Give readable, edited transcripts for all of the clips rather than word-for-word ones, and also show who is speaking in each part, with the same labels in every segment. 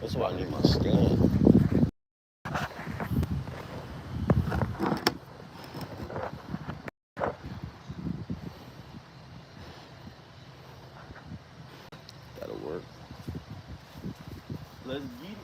Speaker 1: That's why I need my stand. That'll work. Let's get it.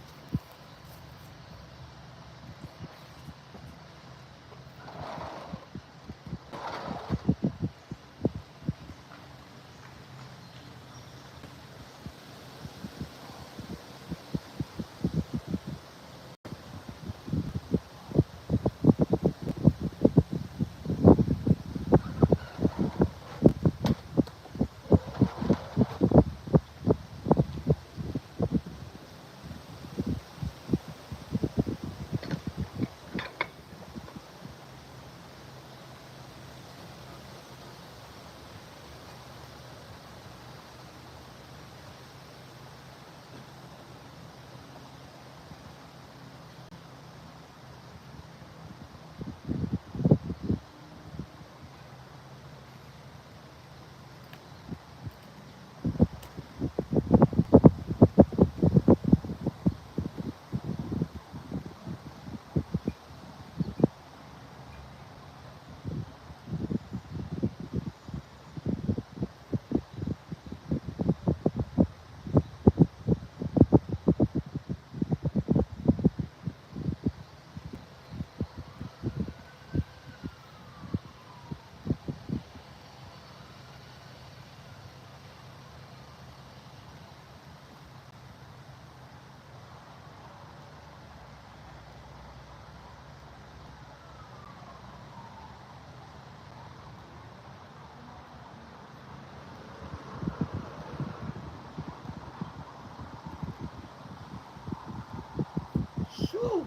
Speaker 1: Shoot.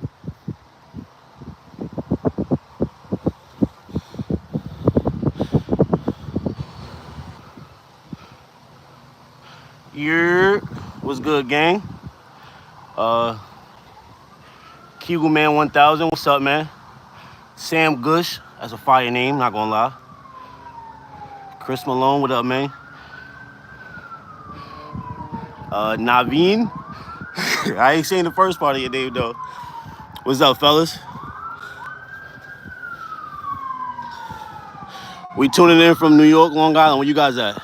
Speaker 1: Yeah, what's good, gang? Uh, Kegel Man 1000, what's up, man? Sam Gush, that's a fire name, not gonna lie. Chris Malone, what up, man? Naveen, I ain't saying the first part of your name though. What's up, fellas? We tuning in from New York, Long Island. Where you guys at?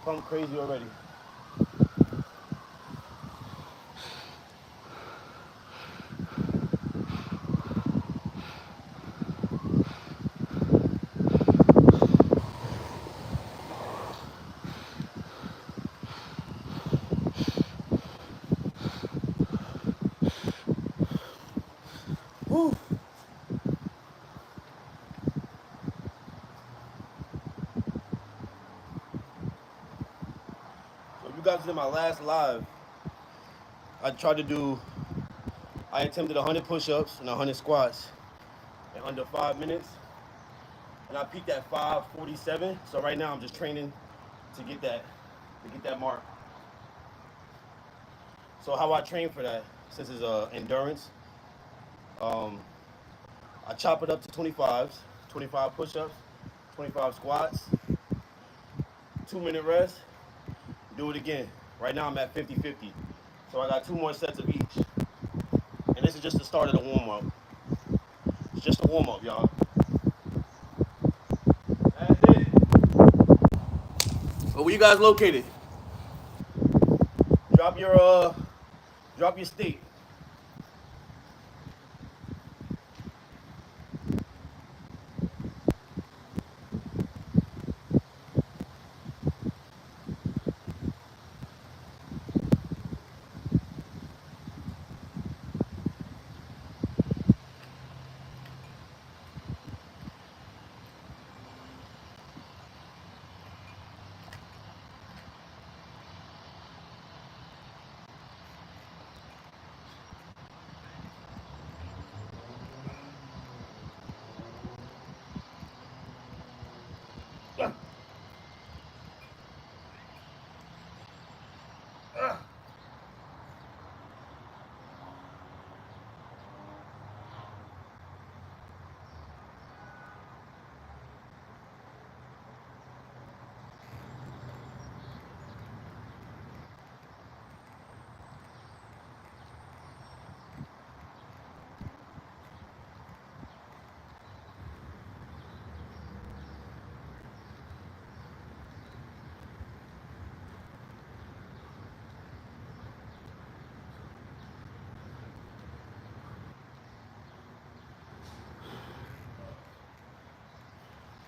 Speaker 1: I'm crazy already. my last live, I attempted 100 push-ups and 100 squats in under 5 minutes. And I peaked at 5:47. So right now I'm just training to get that mark. So how I train for that, since it's endurance, I chop it up to 25s, 25 push-ups, 25 squats, 2-minute rest, do it again. Right now I'm at 50-50. So I got 2 more sets of each. And this is just the start of the warm-up. It's just a warm-up, y'all. That's it. So where you guys located? Drop your state.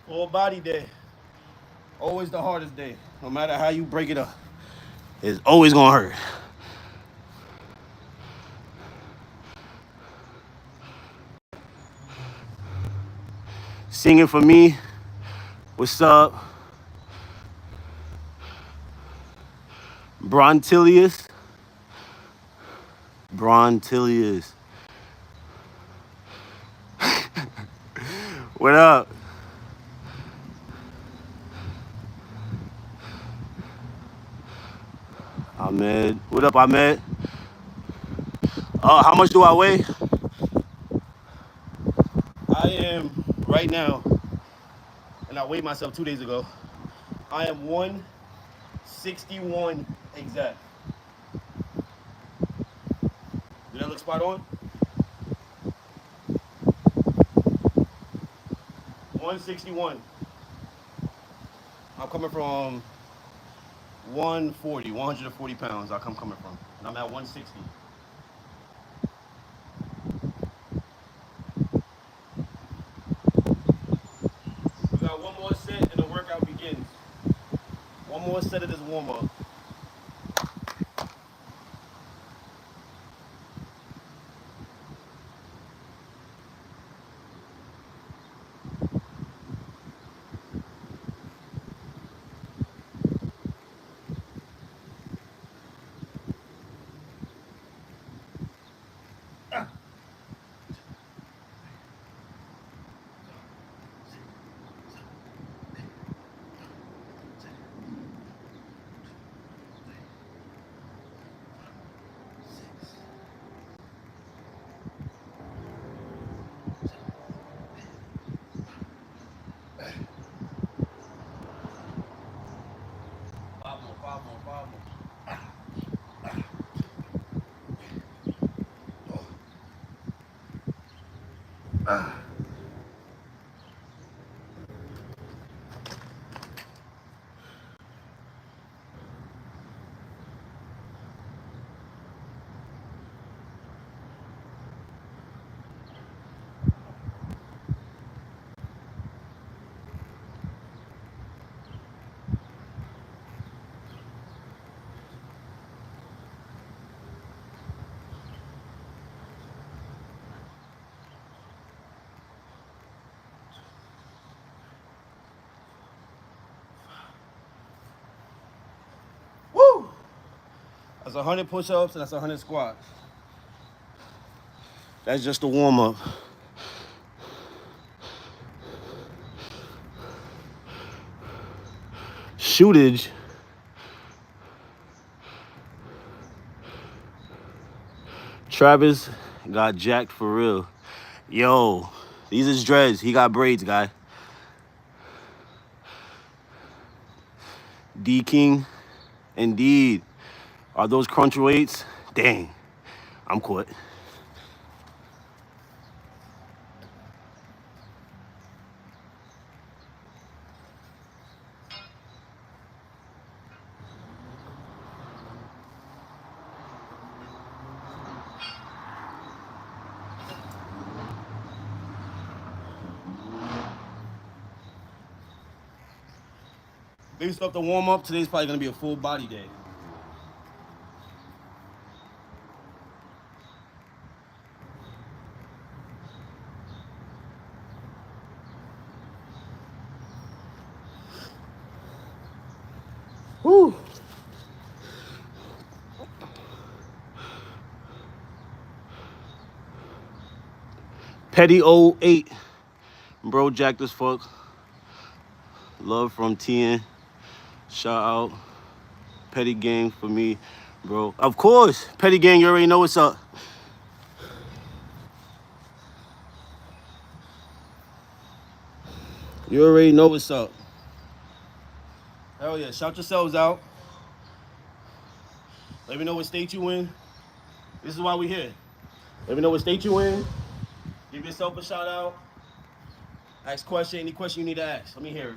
Speaker 1: Full body day. Always the hardest day. No matter how you break it up, it's always gonna hurt. Singing for me. What's up? Brontilius. Brontilius. What up? Ahmed. What up, Ahmed? How much do I weigh? I am right now, and I weighed myself 2 days ago. I am 161 exact. Did that look spot on? 161. I'm coming from 140 pounds. I'm coming from, and I'm at 160. We got one more set and the workout begins. One more set of this warm up. That's 100 push-ups and that's 100 squats. That's just a warm-up. Shootage. Travis got jacked for real. Yo, these is dreads. He got braids, guy. D King, indeed. Are those crunch weights? Dang, I'm caught. Big stuff to warm up. Today's probably gonna be a full body day. Woo. Petty 08. Bro, jacked as fuck. Love from TN. Shout out. Petty gang for me, bro. Of course. Petty gang, you already know what's up. You already know what's up. Hell yeah. Shout yourselves out. Let me know what state you in. This is why we here. Let me know what state you in. Give yourself a shout out. Ask question. Any question you need to ask. Let me hear it.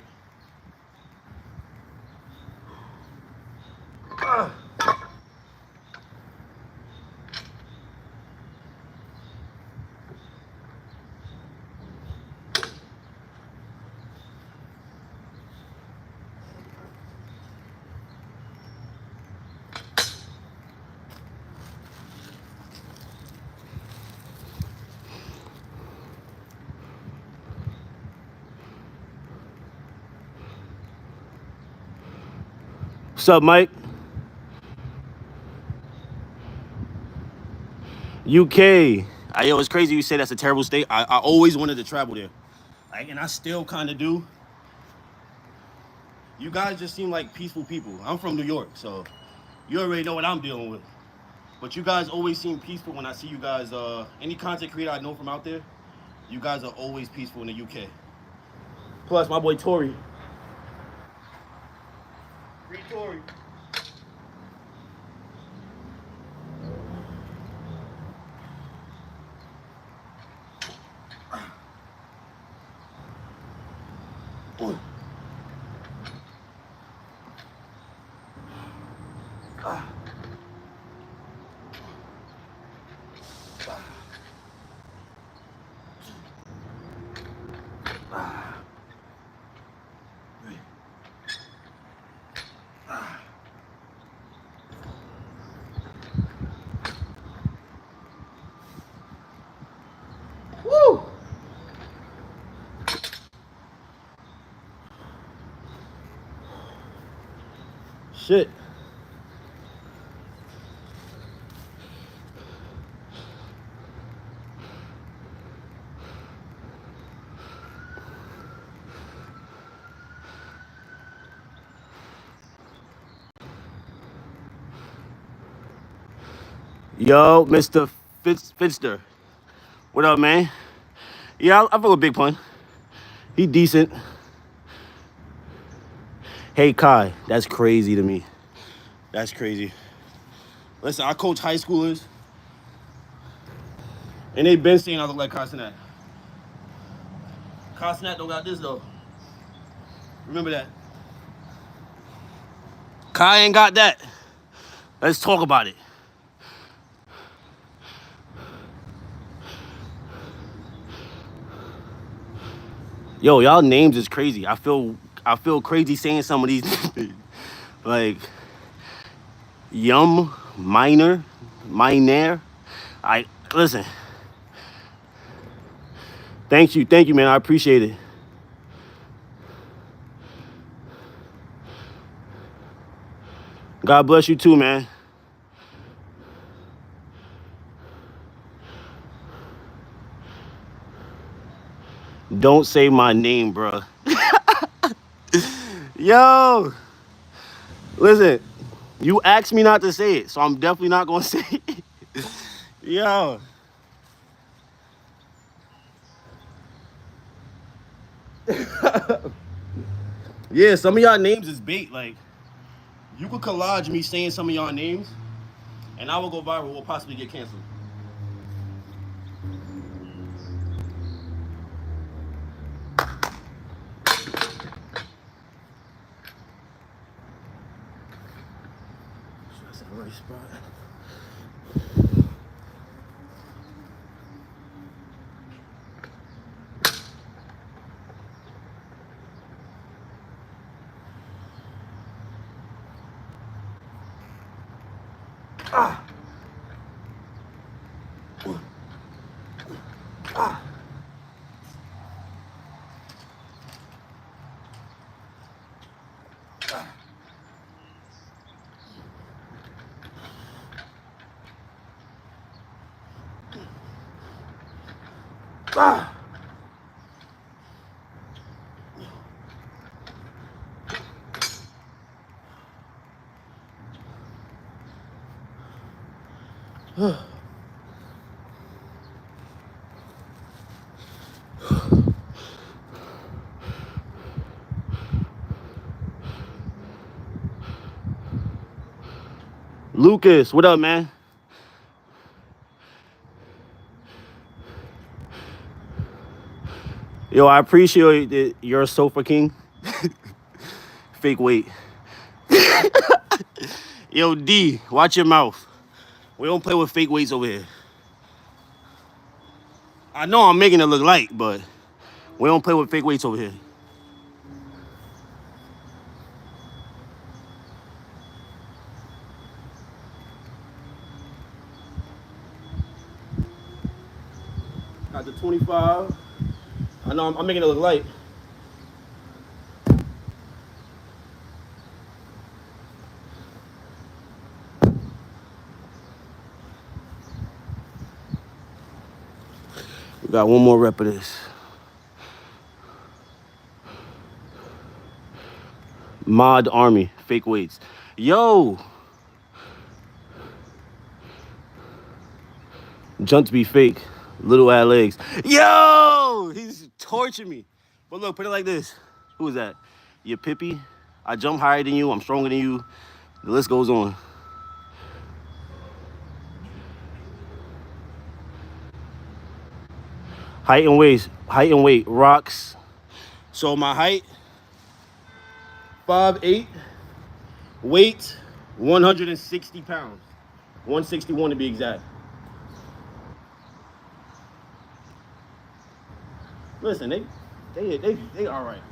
Speaker 1: What's up, Mike? UK. Yo, it's crazy you say that's a terrible state. I always wanted to travel there. And I still kind of do. You guys just seem like peaceful people. I'm from New York, so you already know what I'm dealing with. But you guys always seem peaceful when I see you guys. Any content creator I know from out there, you guys are always peaceful in the UK. Plus, my boy Tory. Free Tory. Woo! Shit. Yo, Mr. Fitster. What up, man? Yeah, I fuck with Big Pun. He decent. Hey, Kai, that's crazy to me. That's crazy. Listen, I coach high schoolers, and they been saying I look like Castanet. Castanet don't got this, though. Remember that. Kai ain't got that. Let's talk about it. Yo, y'all names is crazy. I feel crazy saying some of these like Yum, Minor. Listen. Thank you, man. I appreciate it. God bless you too, man. Don't say my name, bro. Yo, listen, you asked me not to say it, so I'm definitely not gonna say it. Yo. Yeah, some of y'all names is bait. Like, you could collage me saying some of y'all names, and I will go viral. Will possibly get canceled. That's the right spot. Lucas, what up, man? Yo, I appreciate that you're a sofa king. Fake weight. Yo, D, watch your mouth. We don't play with fake weights over here. I know I'm making it look light, but we don't play with fake weights over here. Got the 25. I know I'm making it look light. We got one more rep of this. Mod Army, fake weights. Yo! Jump to be fake. Little ass legs. Yo! He's torturing me. But look, put it like this. Who is that? Your Pippi? I jump higher than you. I'm stronger than you. The list goes on. Height and weight. Rocks. So my height, 5'8". Weight, 160 pounds. 161 to be exact. Listen, they all right.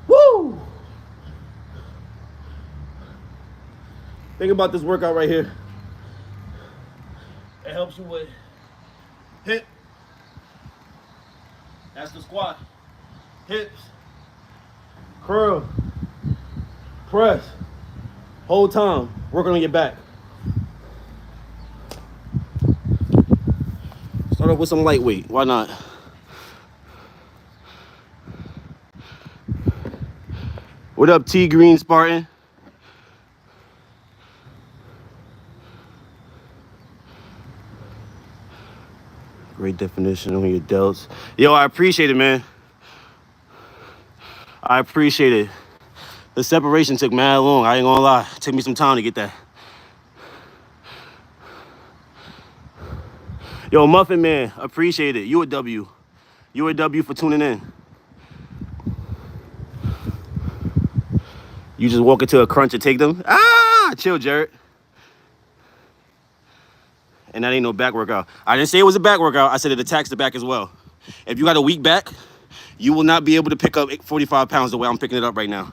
Speaker 1: Woo! Think about this workout right here. It helps you with hip. That's the squat. Hips. Curl. Press. Whole time. Working on your back. Start off with some lightweight. Why not? What up, T Green Spartan? Great definition on your delts. Yo, I appreciate it, man. I appreciate it. The separation took mad long. I ain't gonna lie. It took me some time to get that. Yo, Muffin Man, appreciate it. You a W. You a W for tuning in. You just walk into a crunch and take them. Ah, chill, Jared. And that ain't no back workout. I didn't say it was a back workout. I said it attacks the back as well. If you got a weak back, you will not be able to pick up 45 pounds the way I'm picking it up right now.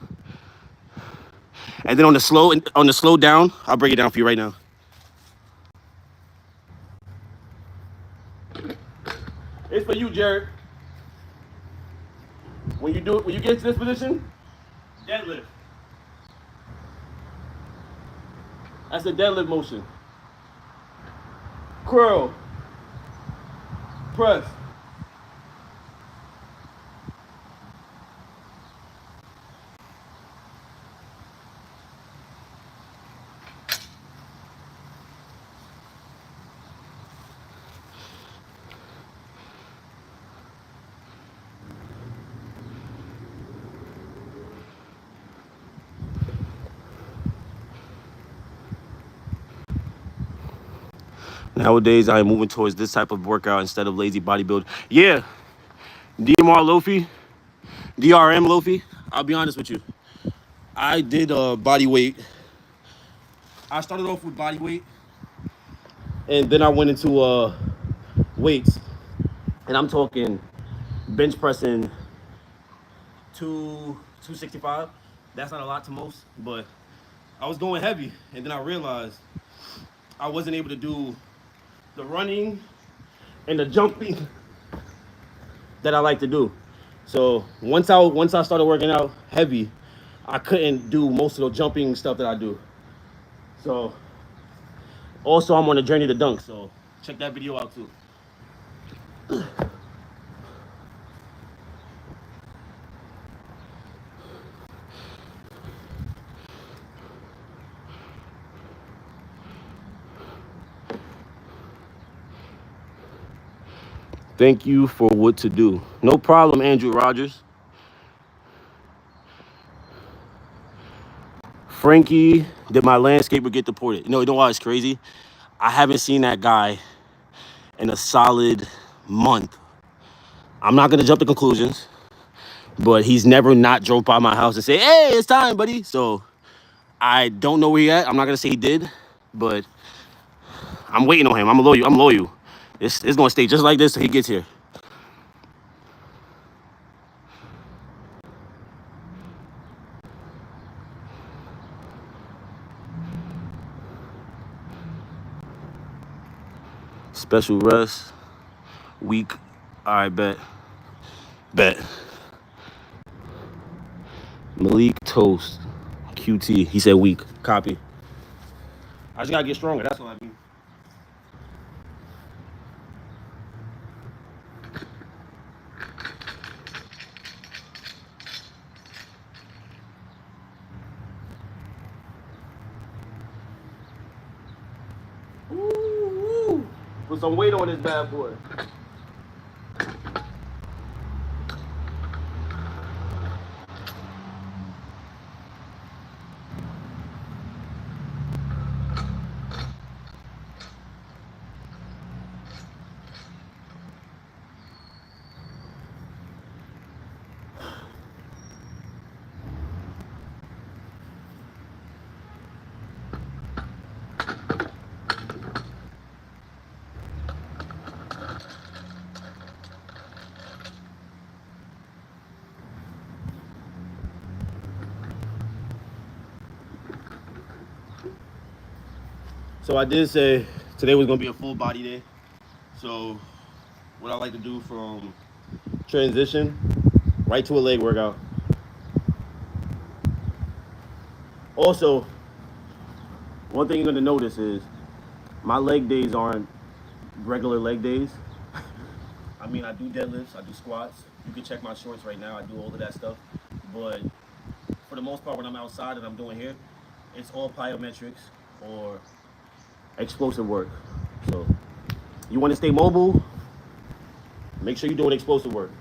Speaker 1: And then on the slow down, I'll break it down for you right now. It's for you, Jared. When you get into this position, deadlift. That's a deadlift motion. Curl. Press. Nowadays, I am moving towards this type of workout instead of lazy bodybuilding. Yeah, DRM Lofi. I'll be honest with you. I did body weight. I started off with body weight, and then I went into weights. And I'm talking bench pressing 265. That's not a lot to most, but I was going heavy, and then I realized I wasn't able to do the running and the jumping that I like to do. So once I started working out heavy, I couldn't do most of the jumping stuff that I do. So also I'm on a journey to dunk, so check that video out too. Thank you for what to do. No problem, Andrew Rogers. Frankie, did my landscaper get deported? You know why it's crazy? I haven't seen that guy in a solid month. I'm not gonna jump to conclusions, but he's never not drove by my house and say, "Hey, it's time, buddy." So I don't know where he at. I'm not gonna say he did, but I'm waiting on him. I'm loyal. It's gonna stay just like this till he gets here. Special rest week. All right, bet. Malik Toast, QT. He said weak. Copy. I just gotta get stronger. That's what I mean. Ooh, put some weight on this bad boy. So I did say today was gonna be a full body day. So what I like to do from transition right to a leg workout. Also, one thing you're gonna notice is my leg days aren't regular leg days. I mean, I do deadlifts, I do squats. You can check my shorts right now. I do all of that stuff. But for the most part, when I'm outside and I'm doing here, it's all plyometrics or explosive work. So you want to stay mobile, make sure you're doing explosive work.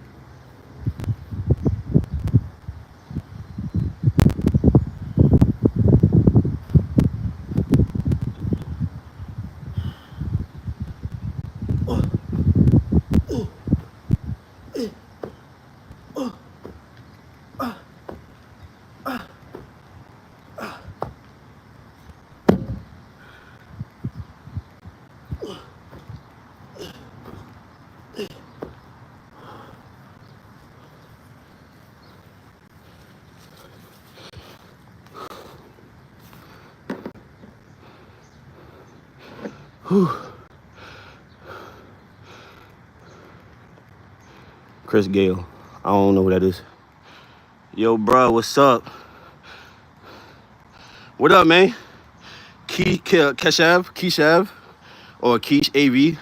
Speaker 1: Whew. Chris Gale. I don't know who that is. Yo, bro, what's up? What up, man? Keshav, or Keish AV.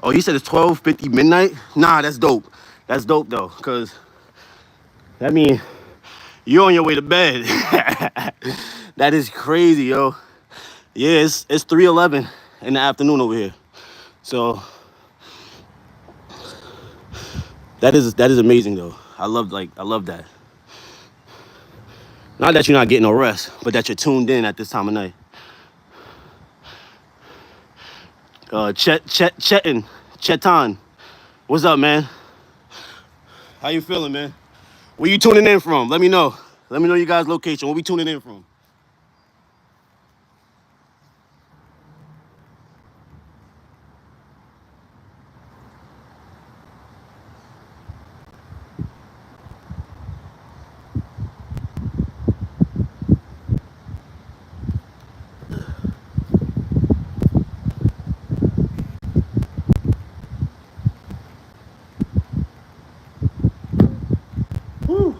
Speaker 1: Oh, he said it's 12:50 midnight? Nah, that's dope. That's dope, though, because that means you're on your way to bed. That is crazy, yo. Yeah, it's 3:11 in the afternoon over here. So that is amazing, though. I love that. Not that you're not getting no rest, but that you're tuned in at this time of night. Chetan, what's up, man? How you feeling, man? Where you tuning in from? Let me know. Let me know your guys' location. Where we tuning in from? Woo.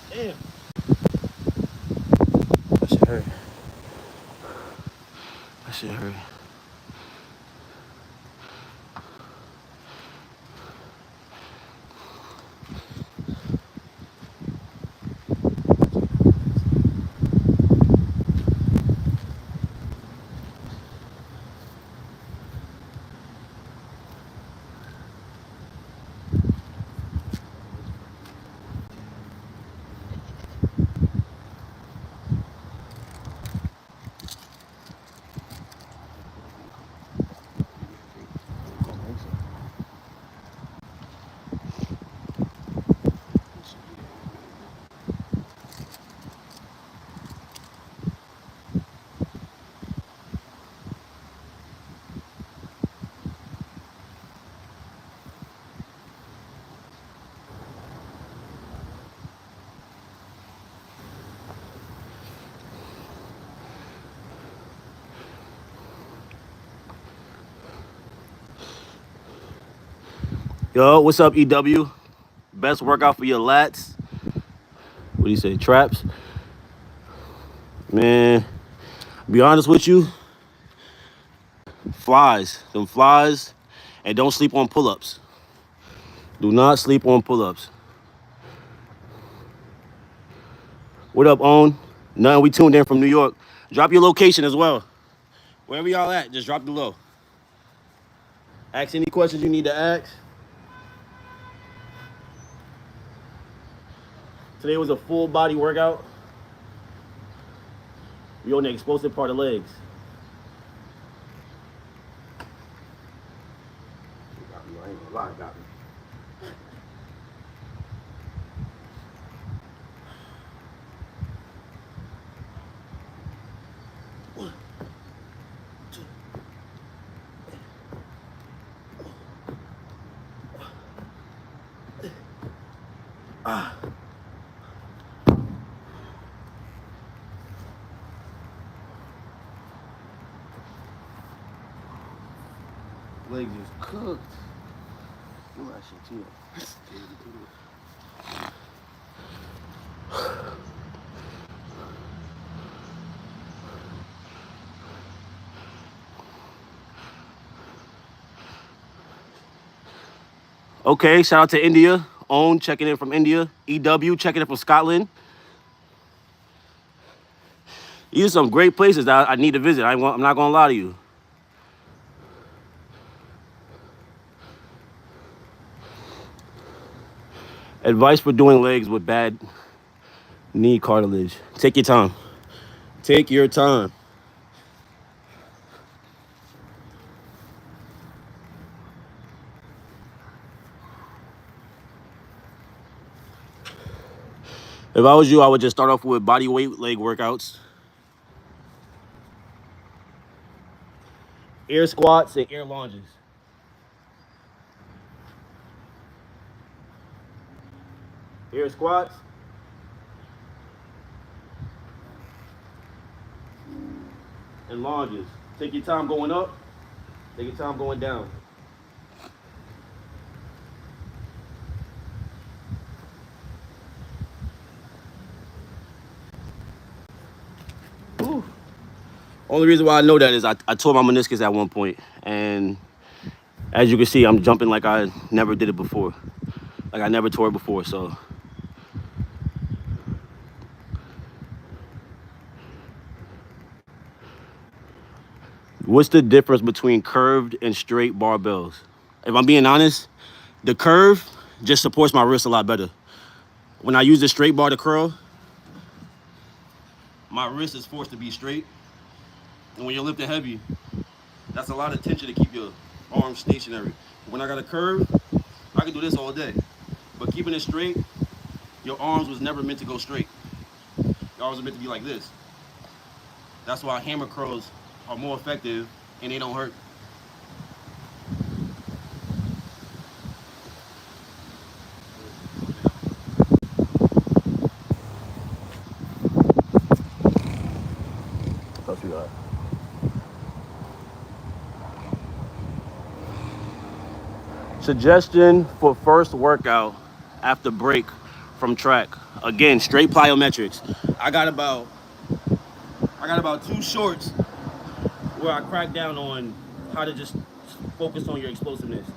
Speaker 1: Damn. That shit hurt. That shit hurt. Yo, what's up, EW? Best workout for your lats. What do you say, traps? Man, be honest with you, flies. Them flies, and don't sleep on pull-ups. Do not sleep on pull-ups. What up, Own? Nothing, we tuned in from New York. Drop your location as well. Wherever y'all at, just drop the low. Ask any questions you need to ask. Today was a full body workout. We on the explosive part of legs. I ain't gonna lie, got me. Legs is cooked. Look at that shit too. Okay, shout out to India. Own checking in from India. EW checking in from Scotland. These are some great places that I need to visit. I'm not gonna lie to you. Advice for doing legs with bad knee cartilage. Take your time. Take your time. If I was you, I would just start off with body weight leg workouts. Air squats and air lunges. Air squats. And lunges. Take your time going up. Take your time going down. Whew. Only reason why I know that is I tore my meniscus at one point, and as you can see, I'm jumping like I never did it before. Like I never tore it before, so. What's the difference between curved and straight barbells? If I'm being honest, the curve just supports my wrist a lot better. When I use the straight bar to curl, my wrist is forced to be straight. And when you're lifting heavy, that's a lot of tension to keep your arms stationary. When I got a curve, I can do this all day. But keeping it straight, your arms was never meant to go straight. Your arms are meant to be like this. That's why hammer curls are more effective and they don't hurt. What we got? Suggestion for first workout after break from track. Again, straight plyometrics. I got about 2 shorts where I crack down on how to just focus on your explosiveness.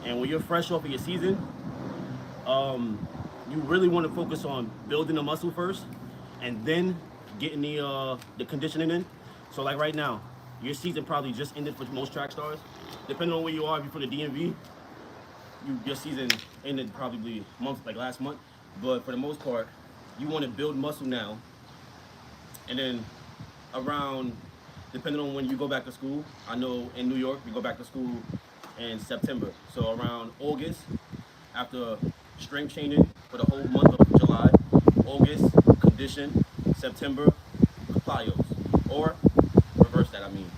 Speaker 1: And when you're fresh off of your season, you really want to focus on building the muscle first and then getting the conditioning in. So like right now, your season probably just ended for most track stars. Depending on where you are, if you're for the DMV, your season ended probably like last month. But for the most part, you want to build muscle now. And then around, depending on when you go back to school, I know in New York, we go back to school in September. So around August, after strength training for the whole month of July, August, condition, September, plyos. Or reverse that, I mean.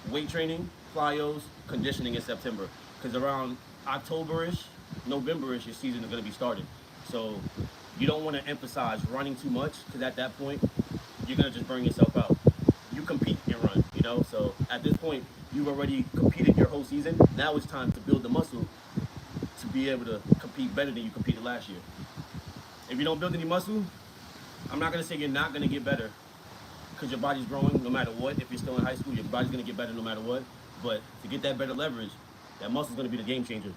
Speaker 1: Weight training, plyos, conditioning in September. Because around October-ish, November-ish, your season is going to be started. So you don't want to emphasize running too much, because at that point, you're going to just burn yourself out. You compete and run, you know? So at this point, you've already competed your whole season. Now it's time to build the muscle to be able to compete better than you competed last year. If you don't build any muscle, I'm not going to say you're not going to get better, because your body's growing no matter what. If you're still in high school, your body's going to get better no matter what. But to get that better leverage, that muscle's going to be the game changer.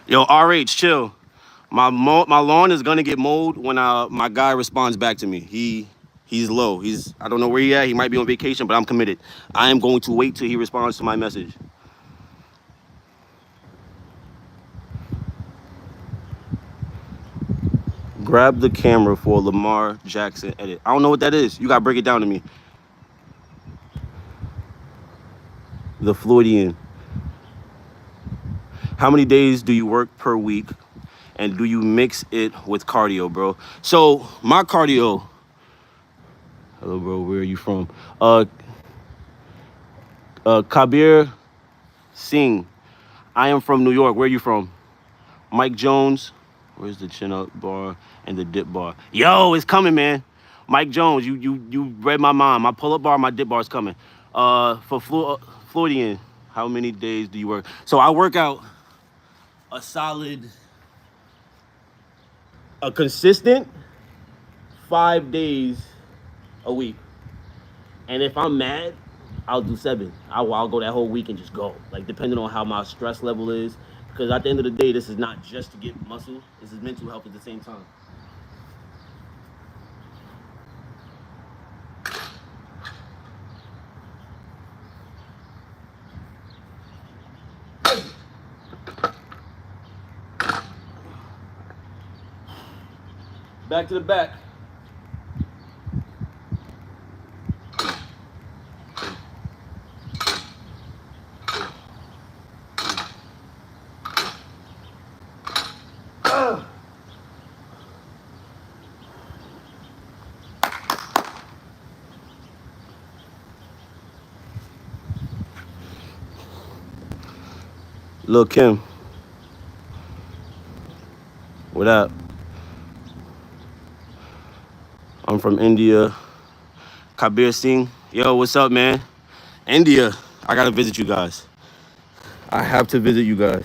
Speaker 1: Yo, RH, chill. My lawn is gonna get mowed when my guy responds back to me. He's low. I don't know where he at. He might be on vacation, but I'm committed. I am going to wait till he responds to my message. Grab the camera for Lamar Jackson edit. I don't know what that is. You gotta break it down to me. The Floydian. How many days do you work per week? And do you mix it with cardio, bro? So my cardio. Hello, bro. Where are you from? Kabir Singh. I am from New York. Where are you from? Mike Jones. Where's the chin up bar and the dip bar? Yo, it's coming, man. Mike Jones, you read my mind. My pull up bar, my dip bar is coming. For Floydian, how many days do you work? So I work out a solid, a consistent 5 days a week. And if I'm mad, I'll do 7. I'll go that whole week and just go. Like, depending on how my stress level is. Because at the end of the day, this is not just to get muscle. This is mental health at the same time. Back to the back. Lil' Kim. What up? I'm from India. Kabir Singh. Yo, what's up, man? India. I gotta visit you guys. I have to visit you guys.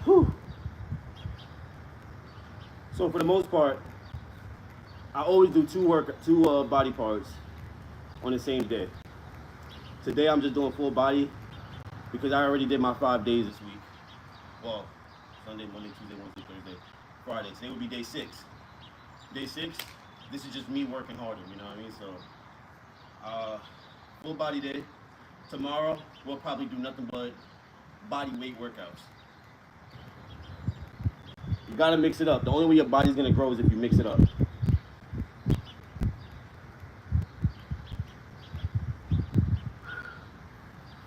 Speaker 1: Whew. So for the most part, I always do two body parts on the same day. Today I'm just doing full body because I already did my 5 days this week. Well, Sunday, Monday, Tuesday, Wednesday, Thursday, Friday. Today would be day 6. Day 6, this is just me working harder, you know what I mean? So, full body day. Tomorrow, we'll probably do nothing but body weight workouts. You gotta mix it up. The only way your body's gonna grow is if you mix it up.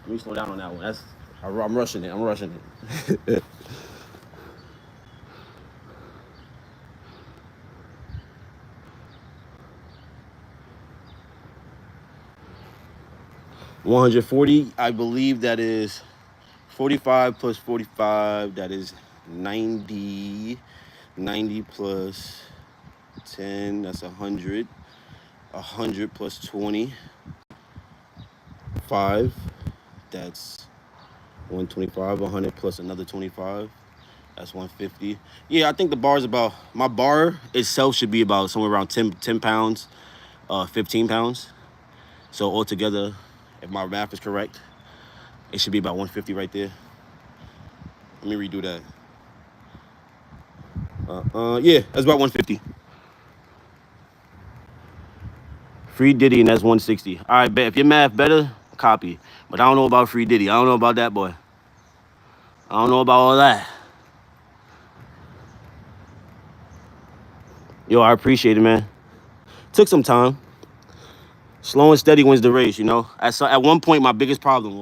Speaker 1: Let me slow down on that one. I'm rushing it. I'm rushing it. 140, I believe that is 45 plus 45, that is 90. 90 plus 10, that's 100. 100 plus 20, 5, that's 125. 100 plus another 25, that's 150. Yeah, I think the bar is about, my bar itself should be about somewhere around 10 pounds, 15 pounds. So altogether, if my math is correct, it should be about 150 right there. Let me redo that. Yeah, that's about 150. Free Diddy, and that's 160. All right, bet. If your math better, copy. But I don't know about Free Diddy. I don't know about that boy. I don't know about all that. Yo, I appreciate it, man. Took some time. Slow and steady wins the race, you know? At one point, my biggest problem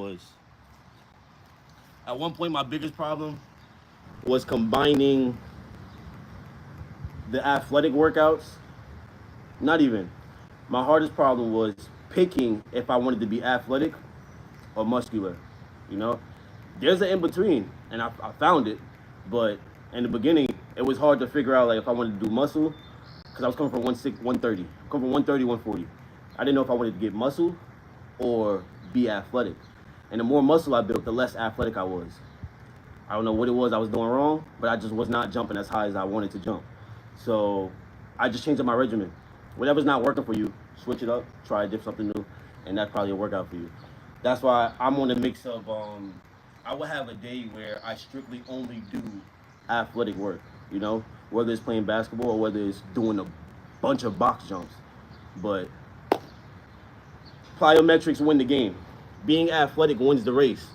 Speaker 1: was combining the athletic workouts. Not even. My hardest problem was picking if I wanted to be athletic or muscular, you know? There's an in-between, and I found it, but in the beginning, it was hard to figure out, like, if I wanted to do muscle, because I was coming from 130. I'm coming from 130, 140. I didn't know if I wanted to get muscle or be athletic. And the more muscle I built, the less athletic I was. I don't know what it was I was doing wrong, but I just was not jumping as high as I wanted to jump. So I just changed up my regimen. Whatever's not working for you, switch it up, try something new, and that's probably a workout for you. That's why I'm on a mix of, I would have a day where I strictly only do athletic work, you know, whether it's playing basketball or whether it's doing a bunch of box jumps. But plyometrics win the game. Being athletic wins the race.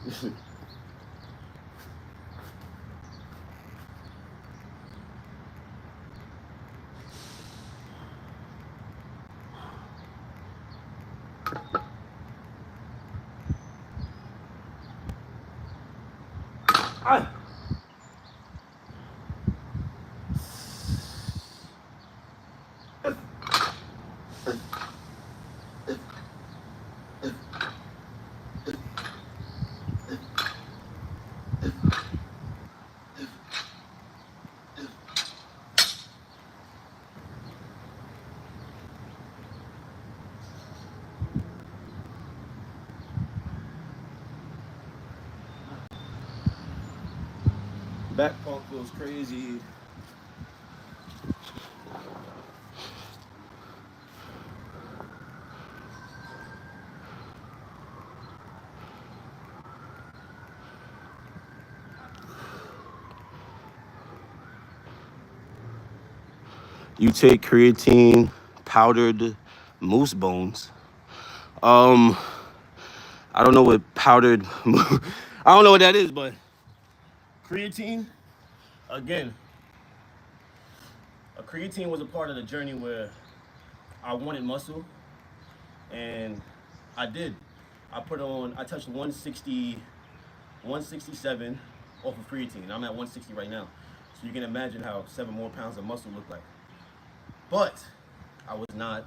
Speaker 1: Back pump goes crazy. You take creatine, powdered moose bones. I don't know what powdered, I don't know what that is, but creatine, again, creatine was a part of the journey where I wanted muscle, and I did. I touched 160, 167 off of creatine, and I'm at 160 right now. So you can imagine how 7 more pounds of muscle look like. But I was not,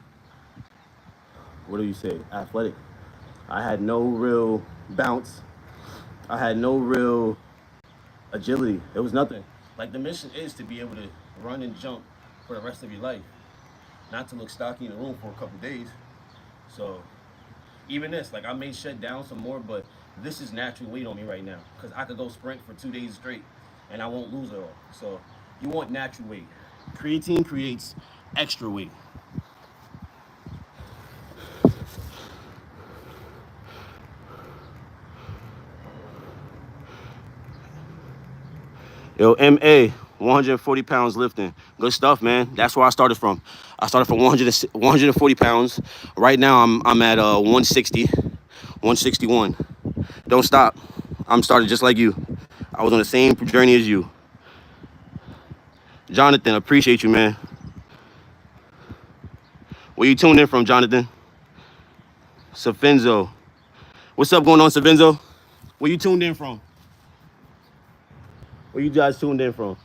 Speaker 1: what do you say, athletic. I had no real bounce. I had no real agility. There was nothing. Like, the mission is to be able to run and jump for the rest of your life, not to look stocky in the room for a couple days. So even this, like, I may shut down some more, but this is natural weight on me right now because I could go sprint for 2 days straight and I won't lose it all. So you want natural weight. Creatine creates extra weight. Yo, MA, 140 pounds lifting. Good stuff, man. That's where I started from. I started from 140 pounds. Right now, I'm at 160, 161. Don't stop. I'm started just like you. I was on the same journey as you. Jonathan, appreciate you, man. Where you tuned in from, Jonathan? Savinzo. What's up going on, Savinzo? Where you tuned in from? Where you guys tuned in from?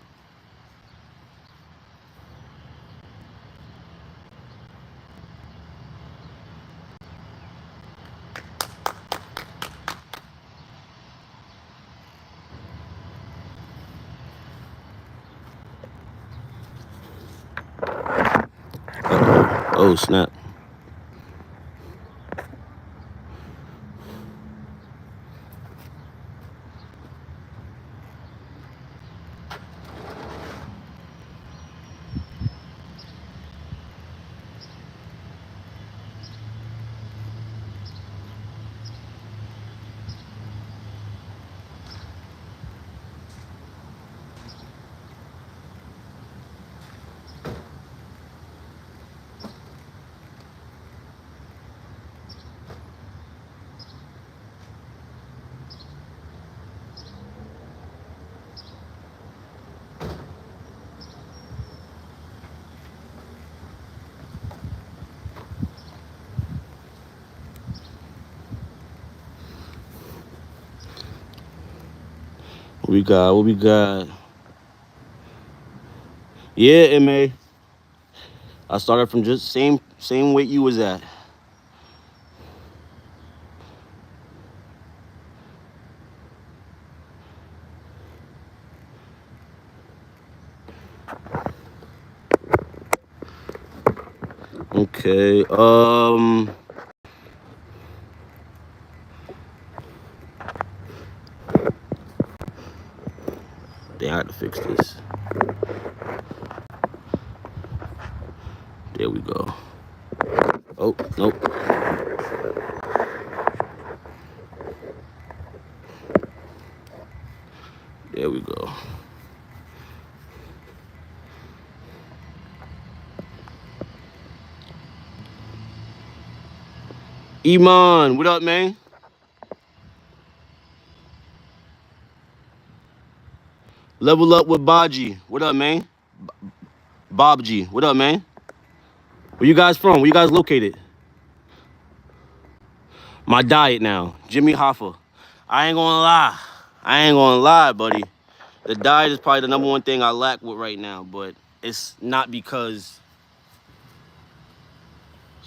Speaker 1: Oh, snap. What we got? What we got? Yeah, MA. I started from just same weight you was at. Okay. They had to fix this. There we go. Oh, nope. There we go. Iman, what up, man? Level up with Baji. What up, man? Bob G. What up, man? Where you guys from? Where you guys located? My diet now. Jimmy Hoffa. I ain't gonna lie, buddy. The diet is probably the #1 thing I lack with right now, but it's not because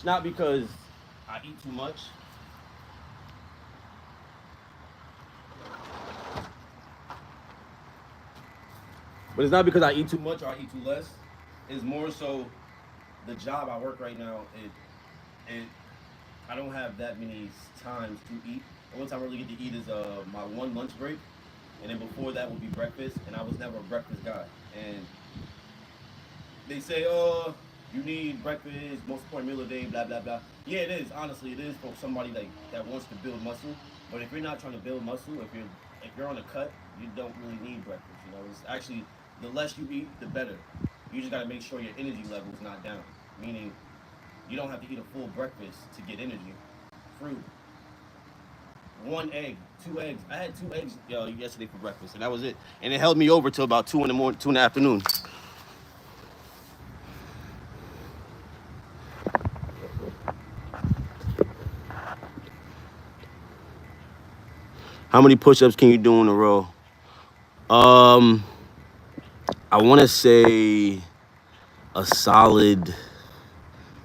Speaker 1: It's not because I eat too much. But it's not because I eat too much or I eat too less. It's more so the job I work right now. It I don't have that many times to eat. The only time I really get to eat is my one lunch break, and then before that would be breakfast. And I was never a breakfast guy. And they say, oh, you need breakfast, most important meal of the day, blah blah blah. Yeah, it is. Honestly, it is for somebody that wants to build muscle. But if you're not trying to build muscle, if you're on a cut, you don't really need breakfast. You know, it's actually the less you eat, the better. You just gotta make sure your energy level is not down. Meaning, you don't have to eat a full breakfast to get energy. Fruit, one egg, 2 eggs. I had 2 eggs yesterday for breakfast, and that was it. And it held me over till about 2 in the morning, 2 in the afternoon. How many push-ups can you do in a row? I want to say a solid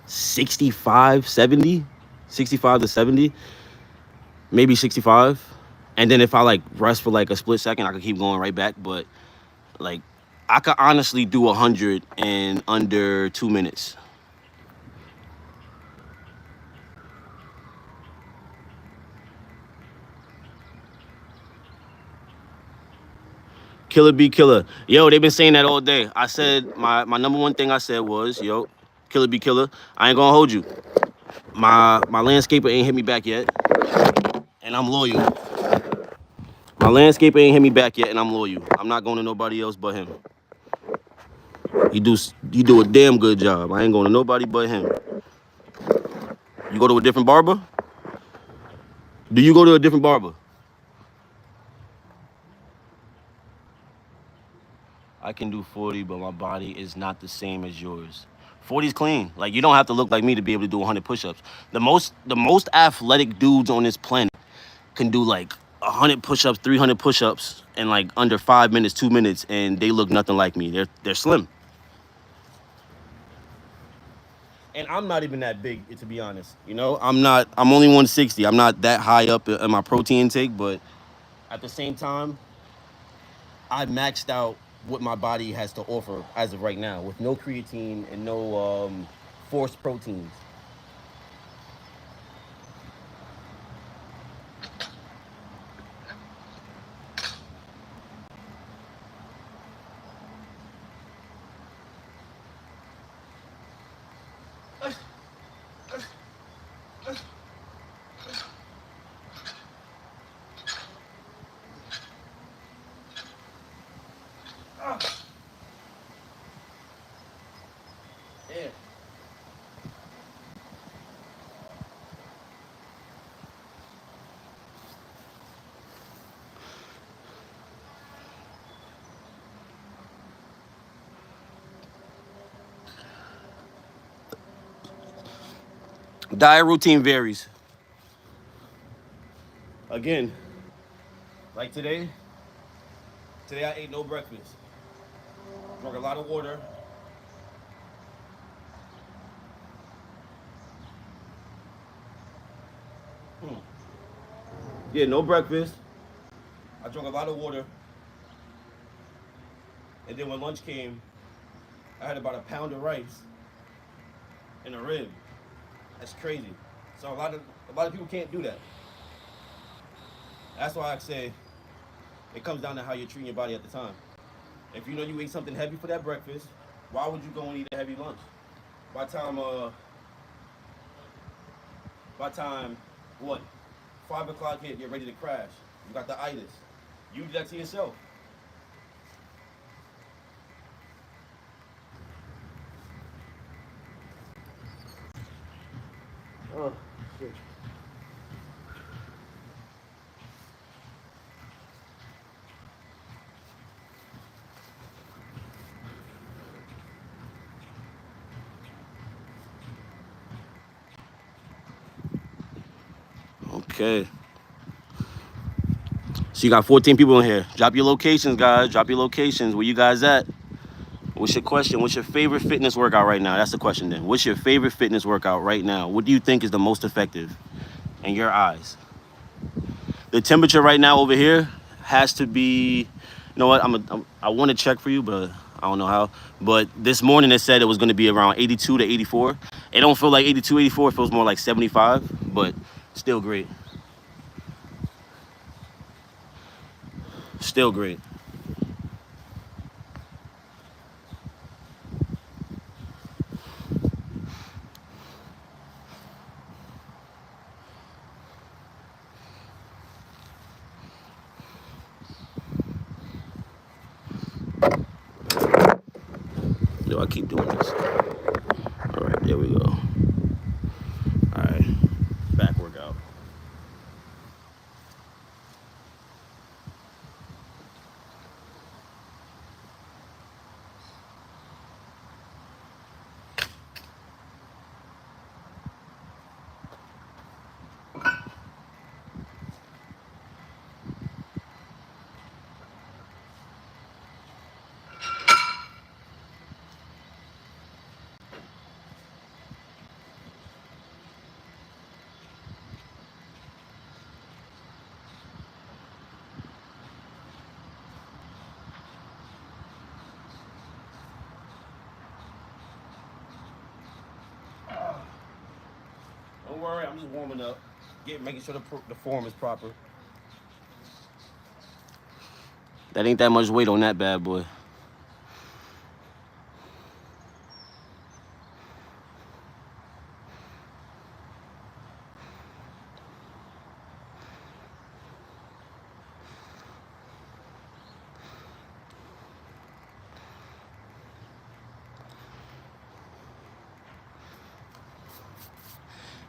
Speaker 1: 65, 70, 65 to 70, maybe 65. And then if I like rest for like a split second, I could keep going right back. But like, I could honestly do 100 in under 2 minutes. Killer be killer. Yo, they've been saying that all day. I said my number one thing I said was, yo, killer be killer. I ain't gonna hold you. My landscaper ain't hit me back yet, and I'm loyal. My landscaper ain't hit me back yet, and I'm loyal. I'm not going to nobody else but him. He do a damn good job. I ain't going to nobody but him. You go to a different barber? Do you go to a different barber? I can do 40, but my body is not the same as yours. 40's clean. Like, you don't have to look like me to be able to do 100 push-ups. The most athletic dudes on this planet can do like 100 push-ups, 300 push-ups in like under 5 minutes, 2 minutes, and they look nothing like me. They're slim. And I'm not even that big, to be honest. You know, I'm only 160. I'm not that high up in my protein intake, but at the same time, I maxed out what my body has to offer as of right now with no creatine and no forced proteins. Yeah. Diet routine varies. Again, like today I ate no breakfast. Drank a lot of water. Yeah, no breakfast. I drank a lot of water. And then when lunch came, I had about a pound of rice and a rib. That's crazy. So a lot of people can't do that. That's why I say it comes down to how you're treating your body at the time. If you know you ate something heavy for that breakfast, why would you go and eat a heavy lunch? By time what? 5 o'clock hit, you're ready to crash. You got the itis. You do that to yourself. Oh, shit. Okay. So you got 14 people in here. Drop your locations, guys. Drop your locations. Where you guys at? What's your question? What's your favorite fitness workout right now? That's the question then. What's your favorite fitness workout right now? What do you think is the most effective in your eyes? The temperature right now over here has to be, you know what, I want to check for you, but I don't know how. But this morning it said it was going to be around 82 to 84. It don't feel like 82, 84. It feels more like 75, but still great. Still great. Yo, I keep doing this. All right, there we go. All right, back workout. Don't worry, I'm just warming up, making sure the form is proper. That ain't that much weight on that bad boy.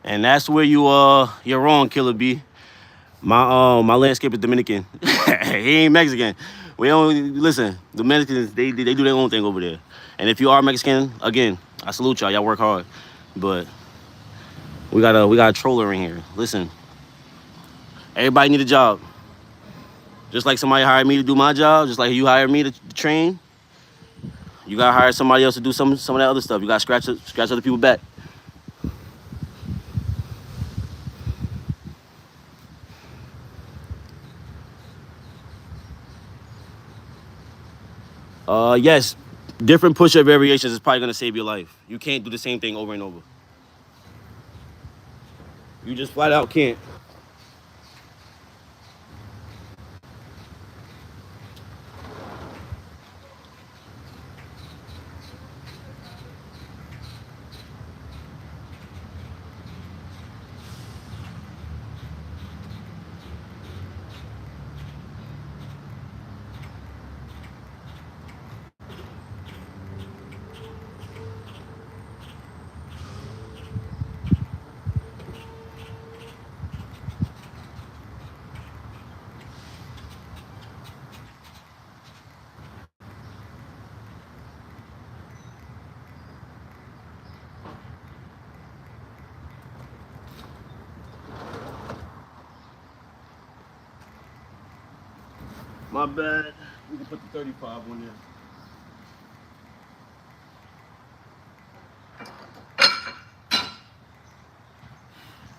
Speaker 1: And that's where you're wrong, Killer B. My landscape is Dominican. He ain't Mexican. We don't listen. The Mexicans they do their own thing over there. And if you are Mexican, again, I salute y'all. Y'all work hard, but we got a troller in here. Listen, everybody need a job. Just like somebody hired me to do my job, just like you hired me to train, you gotta hire somebody else to do some of that other stuff. You gotta scratch other people's back. Yes, different push-up variations is probably gonna save your life. You can't do the same thing over and over. You just flat out can't. My bad. We can put the 35 on there.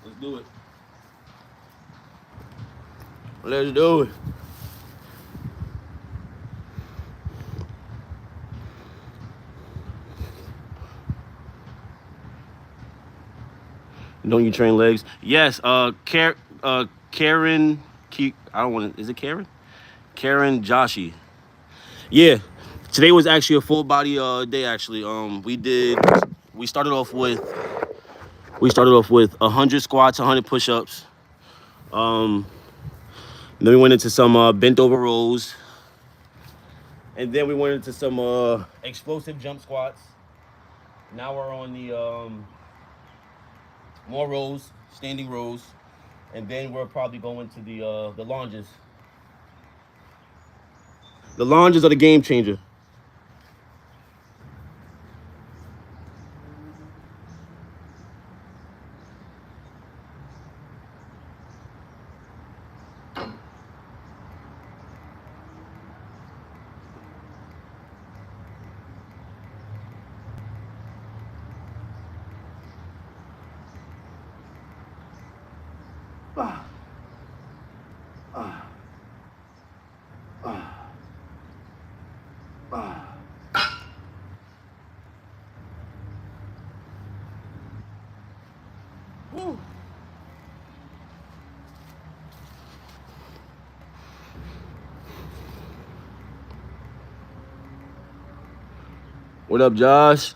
Speaker 1: Let's do it. Let's do it. Don't you train legs? Yes. Karen. I don't want to. Is it Karen? Karen Joshi. Yeah. Today was actually a full body day. Actually, we started off with 100 squats, 100 push-ups. Then we went into some bent over rows, and then we went into some explosive jump squats. Now we're on the more rows, standing rows, and then we're probably going to the lunges. The lunges are the game changer. What up, Josh?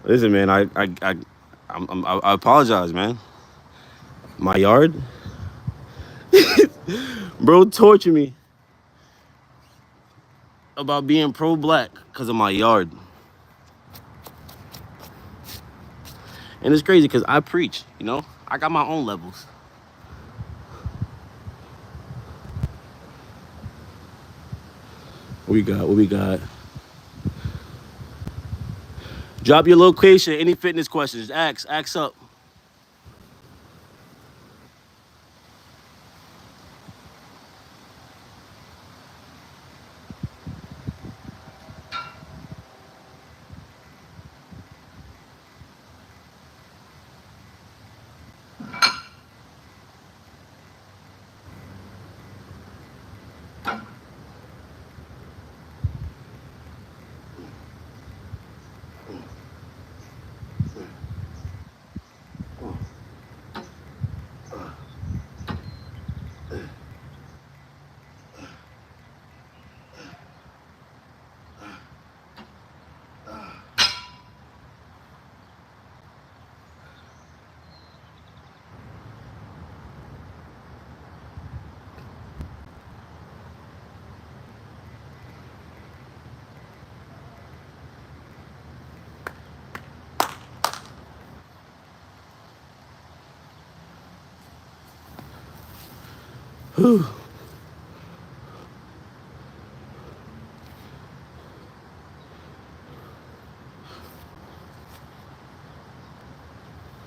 Speaker 1: Listen, man, I apologize, man. My yard, bro, torture me about being pro-black because of my yard, and it's crazy because I preach. You know, I got my own levels. What we got? What we got? Drop your location. Any fitness questions? Ask up. Whew.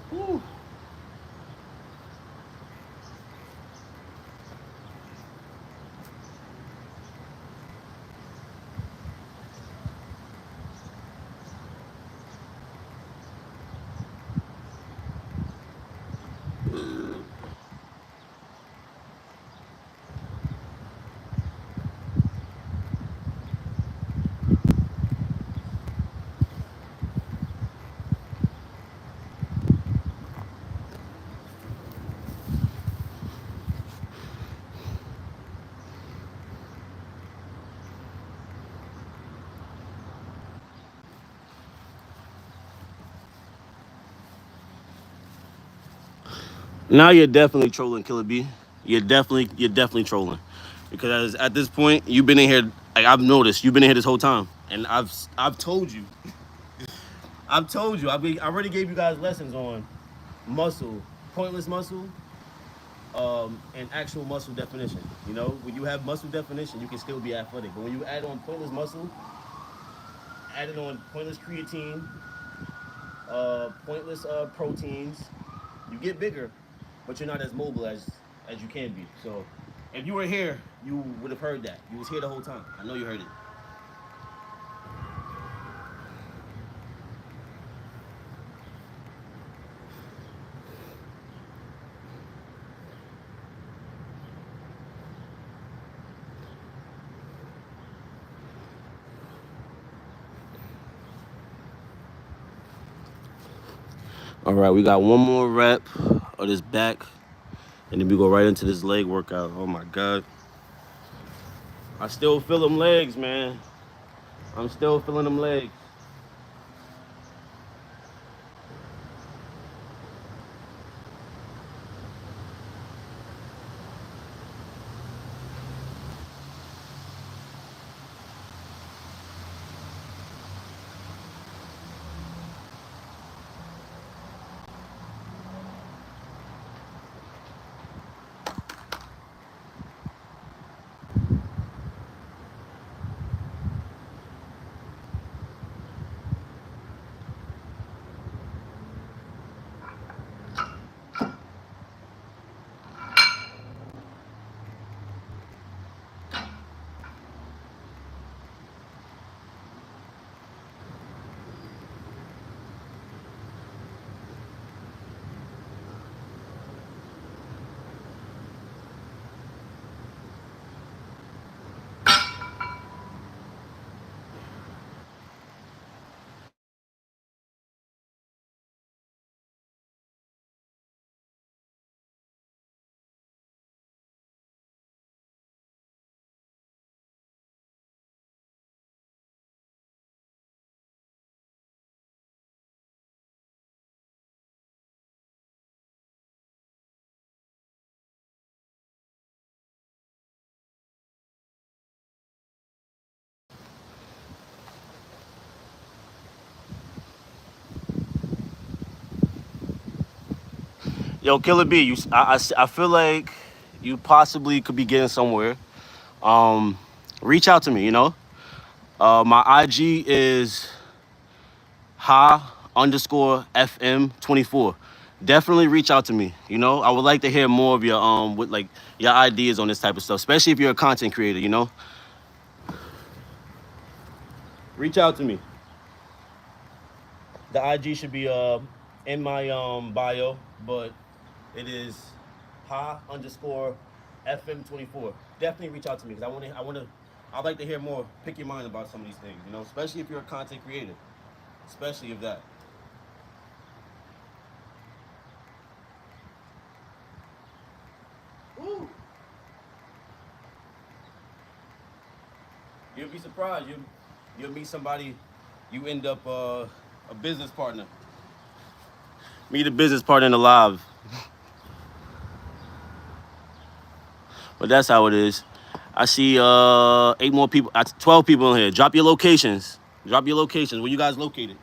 Speaker 1: Whew. Now you're definitely trolling, Killer B. You're definitely trolling, because at this point you've been in here. Like, I've noticed you've been in here this whole time, and I've told you, I already gave you guys lessons on muscle, pointless muscle, and actual muscle definition. You know, when you have muscle definition, you can still be athletic, but when you add on pointless muscle, added on pointless creatine, pointless proteins, you get bigger, but you're not as mobile as you can be. So if you were here, you would have heard that. You was here the whole time. I know you heard it. All right, we got one more rep of this back, and then we go right into this leg workout. Oh my God. I still feel them legs, man. I'm still feeling them legs. Yo, Killer B, I feel like you possibly could be getting somewhere. Reach out to me, you know. My IG is ha_FM24. Definitely reach out to me. You know, I would like to hear more of your with like your ideas on this type of stuff, especially if you're a content creator. You know, reach out to me. The IG should be in my bio, but it is ha_FM24. Definitely reach out to me because I'd like to hear more. Pick your mind about some of these things. You know, especially if you're a content creator, especially if that. Woo. You'll be surprised. You'll meet somebody. You end up a business partner. Meet a business partner in the live. But that's how it is. I see 8 more people, 12 people in here. Drop your locations. Drop your locations. Where you guys located?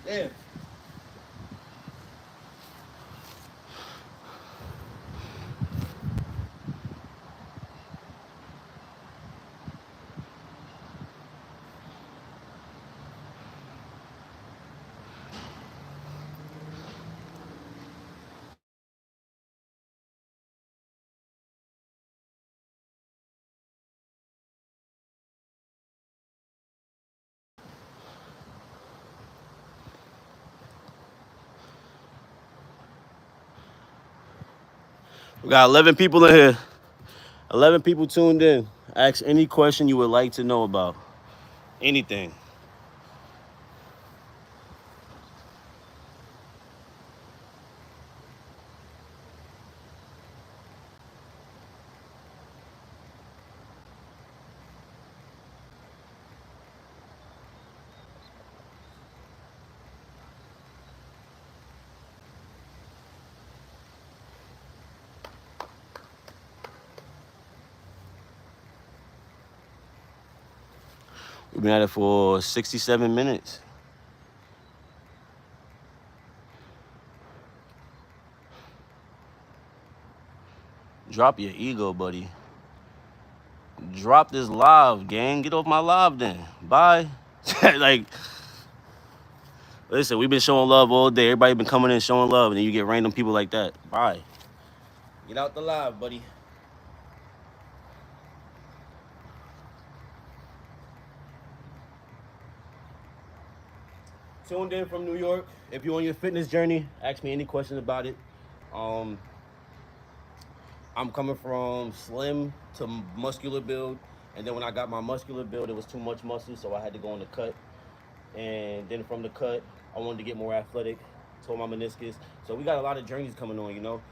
Speaker 1: Yeah. We got 11 people in here. 11 people tuned in. Ask any question you would like to know about. Anything. We've been at it for 67 minutes. Drop your ego, buddy. Drop this live, gang. Get off my live then. Bye. Like, listen, we've been showing love all day. Everybody been coming in showing love, and then you get random people like that. Bye. Get out the live, buddy. Tuned in from New York. If you're on your fitness journey, ask me any questions about it. I'm coming from slim to muscular build, and then when I got my muscular build, it was too much muscle, so I had to go on the cut. And then from the cut, I wanted to get more athletic, tore my meniscus. So we got a lot of journeys coming on, you know.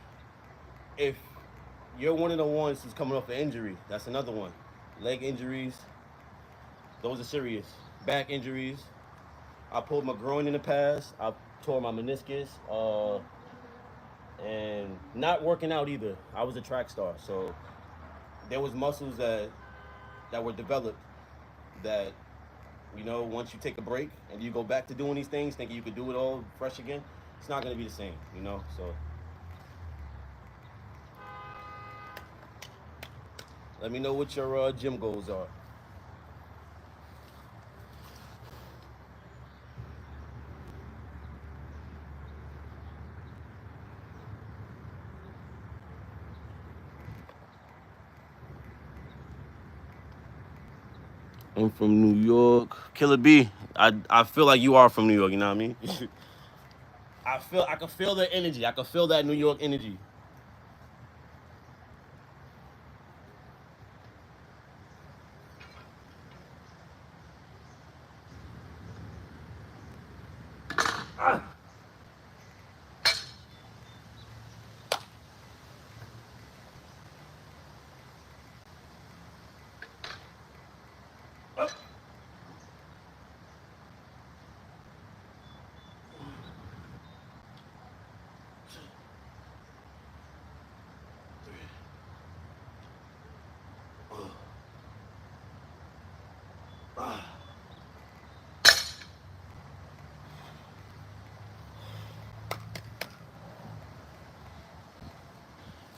Speaker 1: If you're one of the ones who's coming off an injury, that's another one. Leg injuries, those are serious. Back injuries. I pulled my groin in the past. I tore my meniscus. And not working out either. I was a track star, so there was muscles that were developed that, you know, once you take a break and you go back to doing these things, thinking you could do it all fresh again, it's not going to be the same, you know? So let me know what your gym goals are. I'm from New York. Killer B, I feel like you are from New York, you know what I mean? I can feel the energy. I can feel that New York energy.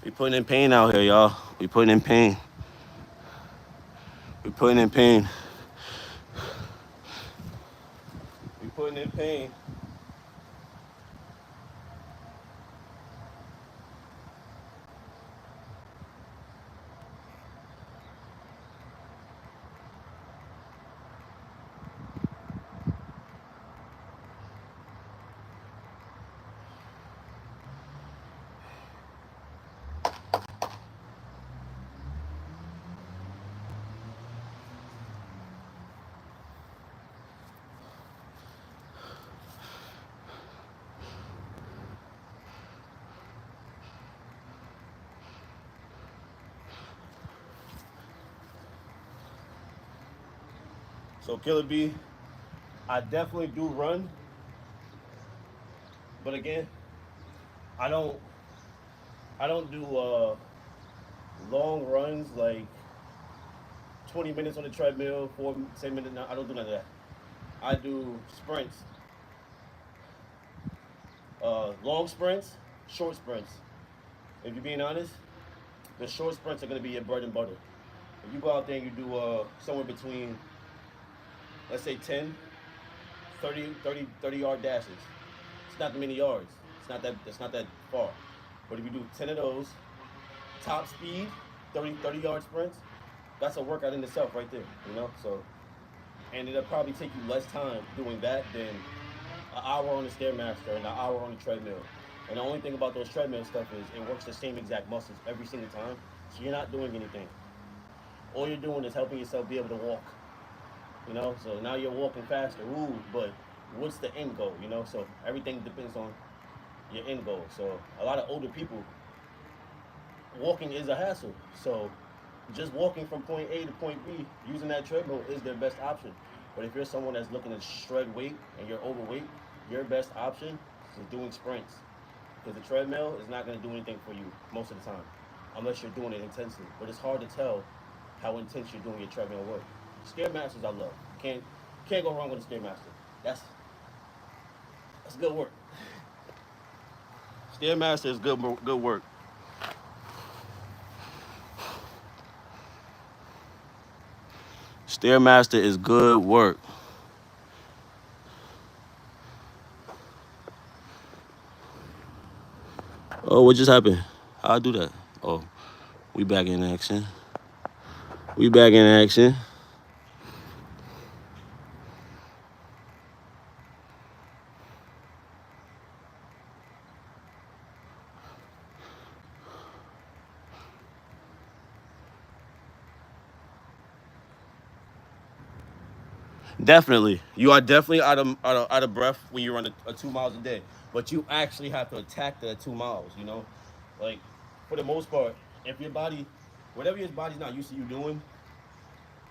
Speaker 1: We putting in pain out here, y'all. We putting in pain. We putting in pain. We putting in pain. So Killer B, I definitely do run, but again, I don't I don't do long runs like 20 minutes on the treadmill, 10 minutes. No, I don't do none of that. I do sprints, long sprints, short sprints. If you're being honest, the short sprints are going to be your bread and butter. If you go out there and you do somewhere between, let's say 10, 30 yard dashes, it's not that many yards. It's not that far. But if you do 10 of those, top speed, 30 yard sprints, that's a workout in itself right there, you know? So, and it'll probably take you less time doing that than an hour on the Stairmaster and an hour on the treadmill. And the only thing about those treadmill stuff is it works the same exact muscles every single time. So you're not doing anything. All you're doing is helping yourself be able to walk. You know, so now you're walking faster. Ooh, but what's the end goal? You know, so everything depends on your end goal. So a lot of older people, walking is a hassle. So just walking from point A to point B using that treadmill is their best option. But if you're someone that's looking to shred weight and you're overweight, your best option is doing sprints. Because the treadmill is not going to do anything for you most of the time, unless you're doing it intensely. But it's hard to tell how intense you're doing your treadmill work. Stairmasters I love. Can't go wrong with a Stairmaster. That's good work. Stairmaster is good work. Stairmaster is good work. Oh, what just happened? How'd I do that? Oh, we back in action. We back in action. Definitely, you are definitely out of breath when you run a 2 miles a day. But you actually have to attack the 2 miles. You know, like for the most part, if your body, whatever your body's not used to you doing,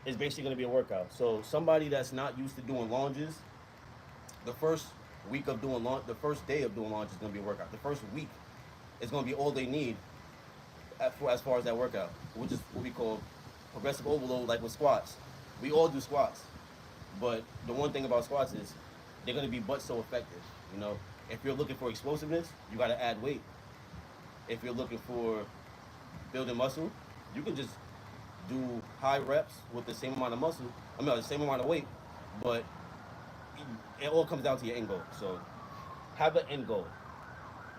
Speaker 1: is basically going to be a workout. So somebody that's not used to doing lunges, the first week of doing the first day of doing lunges is going to be a workout. The first week is going to be all they need as far as that workout, which is what we call progressive overload, like with squats. We all do squats, but the one thing about squats is they're gonna be but so effective. You know, if you're looking for explosiveness, you gotta add weight. If you're looking for building muscle, you can just do high reps with the same amount of muscle. I mean, the same amount of weight, but it all comes down to your end goal. So have an end goal.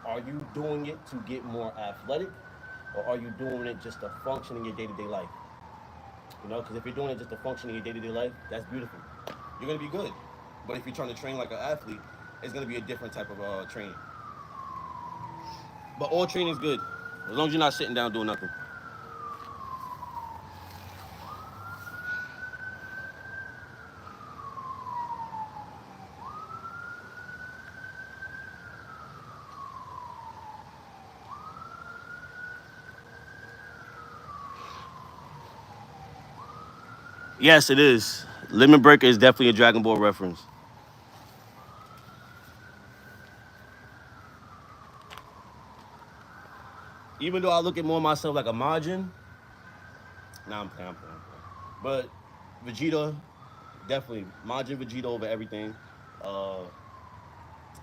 Speaker 1: Are you doing it to get more athletic, or are you doing it just to function in your day-to-day life? You know, because if you're doing it just to function in your day-to-day life, that's beautiful. You're gonna be good. But if you're trying to train like an athlete, it's gonna be a different type of training. But all training is good, as long as you're not sitting down doing nothing. Yes, it is. Limit Breaker is definitely a Dragon Ball reference. Even though I look at more myself like a Majin, nah, I'm playing. But Vegeta, definitely Majin Vegeta over everything. Uh,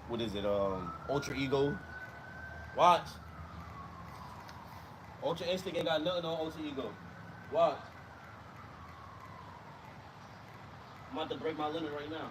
Speaker 1: what is it? Ultra Ego. Watch. Ultra Instinct ain't got nothing on Ultra Ego. Watch. I'm about to break my limit right now.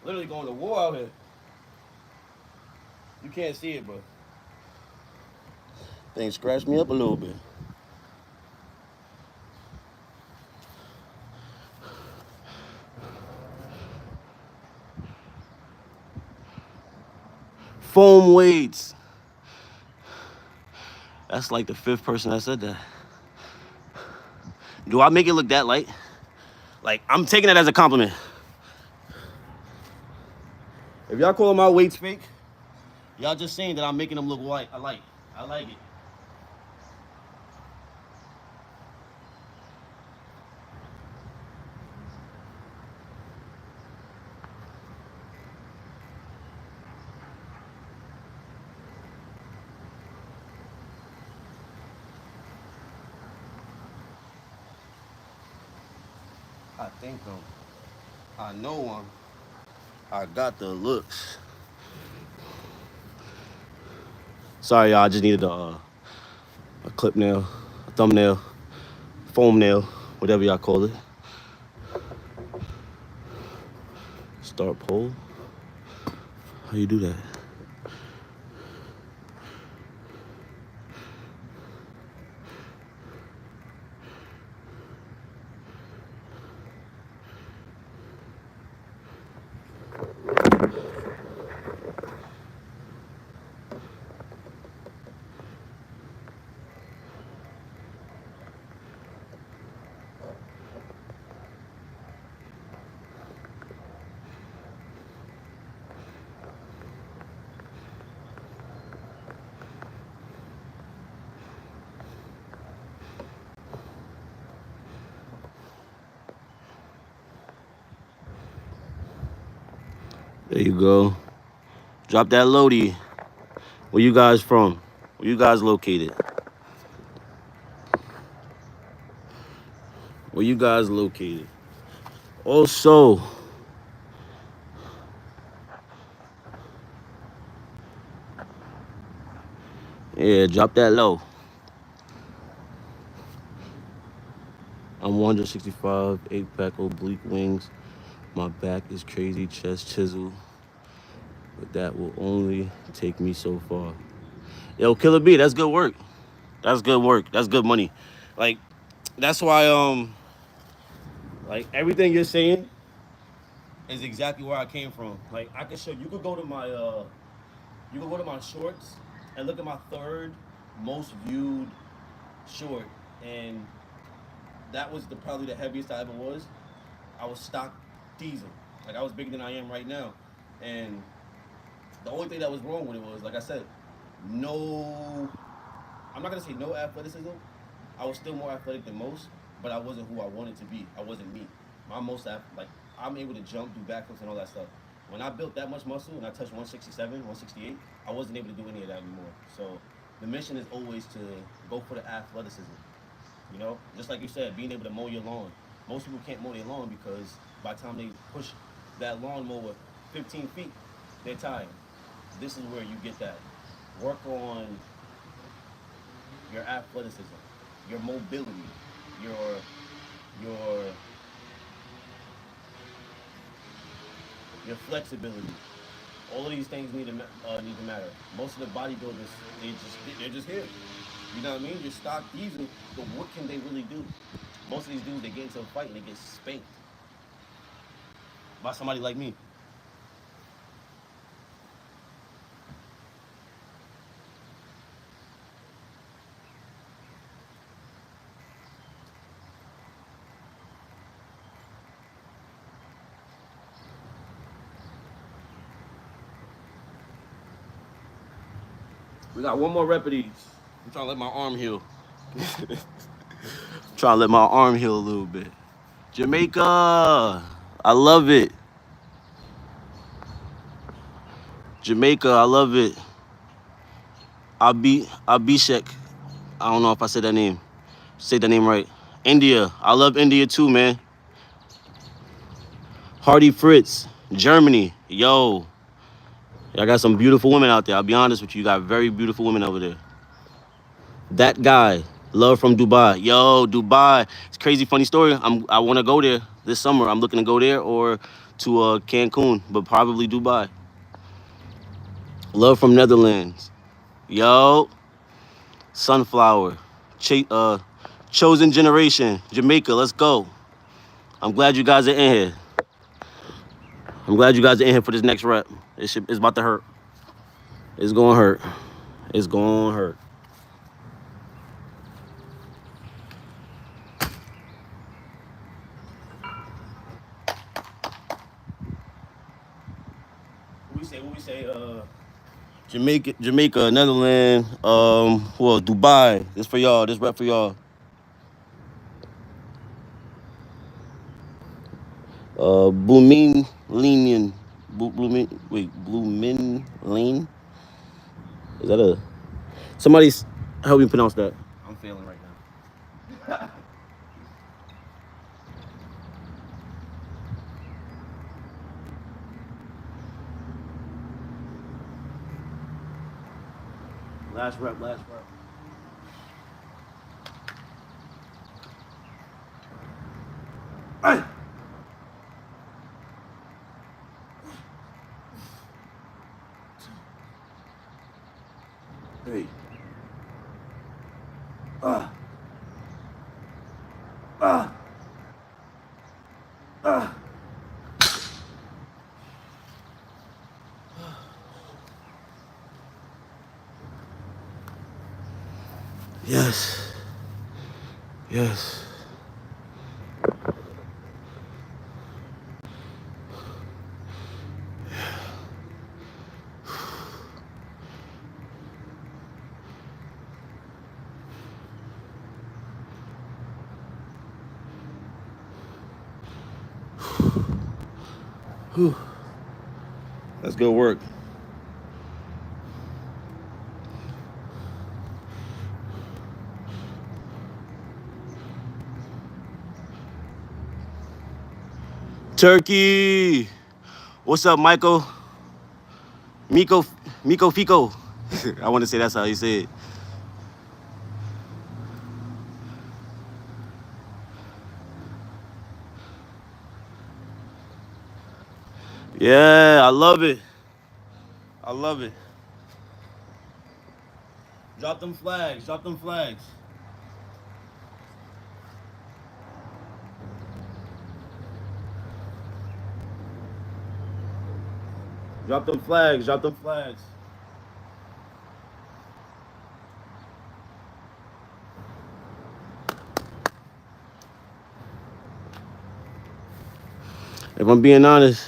Speaker 1: Literally going to war out here. You can't see it, but thing scratched me up a little bit. Foam weights. That's like the 5th person that said that. Do I make it look that light? Like, I'm taking it as a compliment. If y'all calling my weights fake, y'all just saying that I'm making them look light. I like it. I think I know I got the looks. Sorry, y'all. I just needed a clip nail, a thumbnail, foam nail, whatever y'all call it. Start poll. How you do that? There you go. Drop that loadie. Where you guys from? Where you guys located? Where you guys located? Also, yeah, drop that low. I'm 165, 8-pack oblique wings. My back is crazy, chest chisel. But that will only take me so far. Yo, Killer B, that's good work. That's good work. That's good money. Like, that's why Like everything you're saying is exactly where I came from. Like I can show you could go to my shorts and look at my third most viewed short, and that was probably the heaviest I ever was. I was stock diesel. Like I was bigger than I am right now. And the only thing that was wrong with it was, like I said, no, I'm not gonna say no athleticism. I was still more athletic than most, but I wasn't who I wanted to be. I wasn't me. My most like I'm able to jump, do backflips, and all that stuff. When I built that much muscle and I touched 167, 168, I wasn't able to do any of that anymore. So the mission is always to go for the athleticism. You know, just like you said, being able to mow your lawn. Most people can't mow their lawn because by the time they push that lawnmower 15 feet, they're tired. This is where you get that. Work on your athleticism, your mobility, your your your flexibility. All of these things need to matter. Most of the bodybuilders, they're just here. You know what I mean? You're stock diesel, but what can they really do? Most of these dudes, they get into a fight and they get spanked by somebody like me. We got one more rep of these. I'm trying to let my arm heal. Trying to let my arm heal a little bit. Jamaica, I love it. Jamaica, I love it. Abhishek. I don't know if I said that name. Say that name right. India, I love India too, man. Hardy Fritz, Germany. Yo, I got some beautiful women out there. I'll be honest with you, you got very beautiful women over there. That guy, love from Dubai. Yo, Dubai. It's a crazy, funny story. I want to go there this summer. I'm looking to go there or to Cancun, but probably Dubai. Love from Netherlands. Yo, Sunflower. Chosen Generation, Jamaica. Let's go. I'm glad you guys are in here. I'm glad you guys are in here for this next rep. It's about to hurt. It's going to hurt. It's going to hurt. What we say, Jamaica, Netherlands, well, Dubai. This for y'all. This rep for y'all. Bloomin Lenian. Bloomin Lane. Is that a somebody's help me pronounce that? I'm failing right now. Last rep. Hey. Hey. Yes. Yes. Whew. That's good work. Turkey. What's up, Michael? Miko Fico. I want to say that's how you say it. Yeah, I love it. I love it. Drop them flags. Drop them flags. Drop them flags. Drop them flags. If I'm being honest,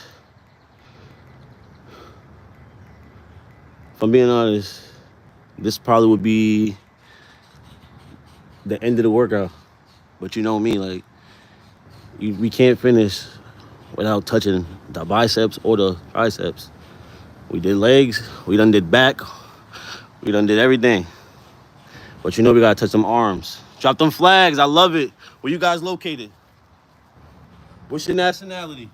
Speaker 1: this probably would be the end of the workout. But you know me, like, we can't finish without touching the biceps or the triceps. We did legs, we done did back, we done did everything. But you know we gotta touch them arms. Drop them flags, I love it. Where you guys located? What's your nationality?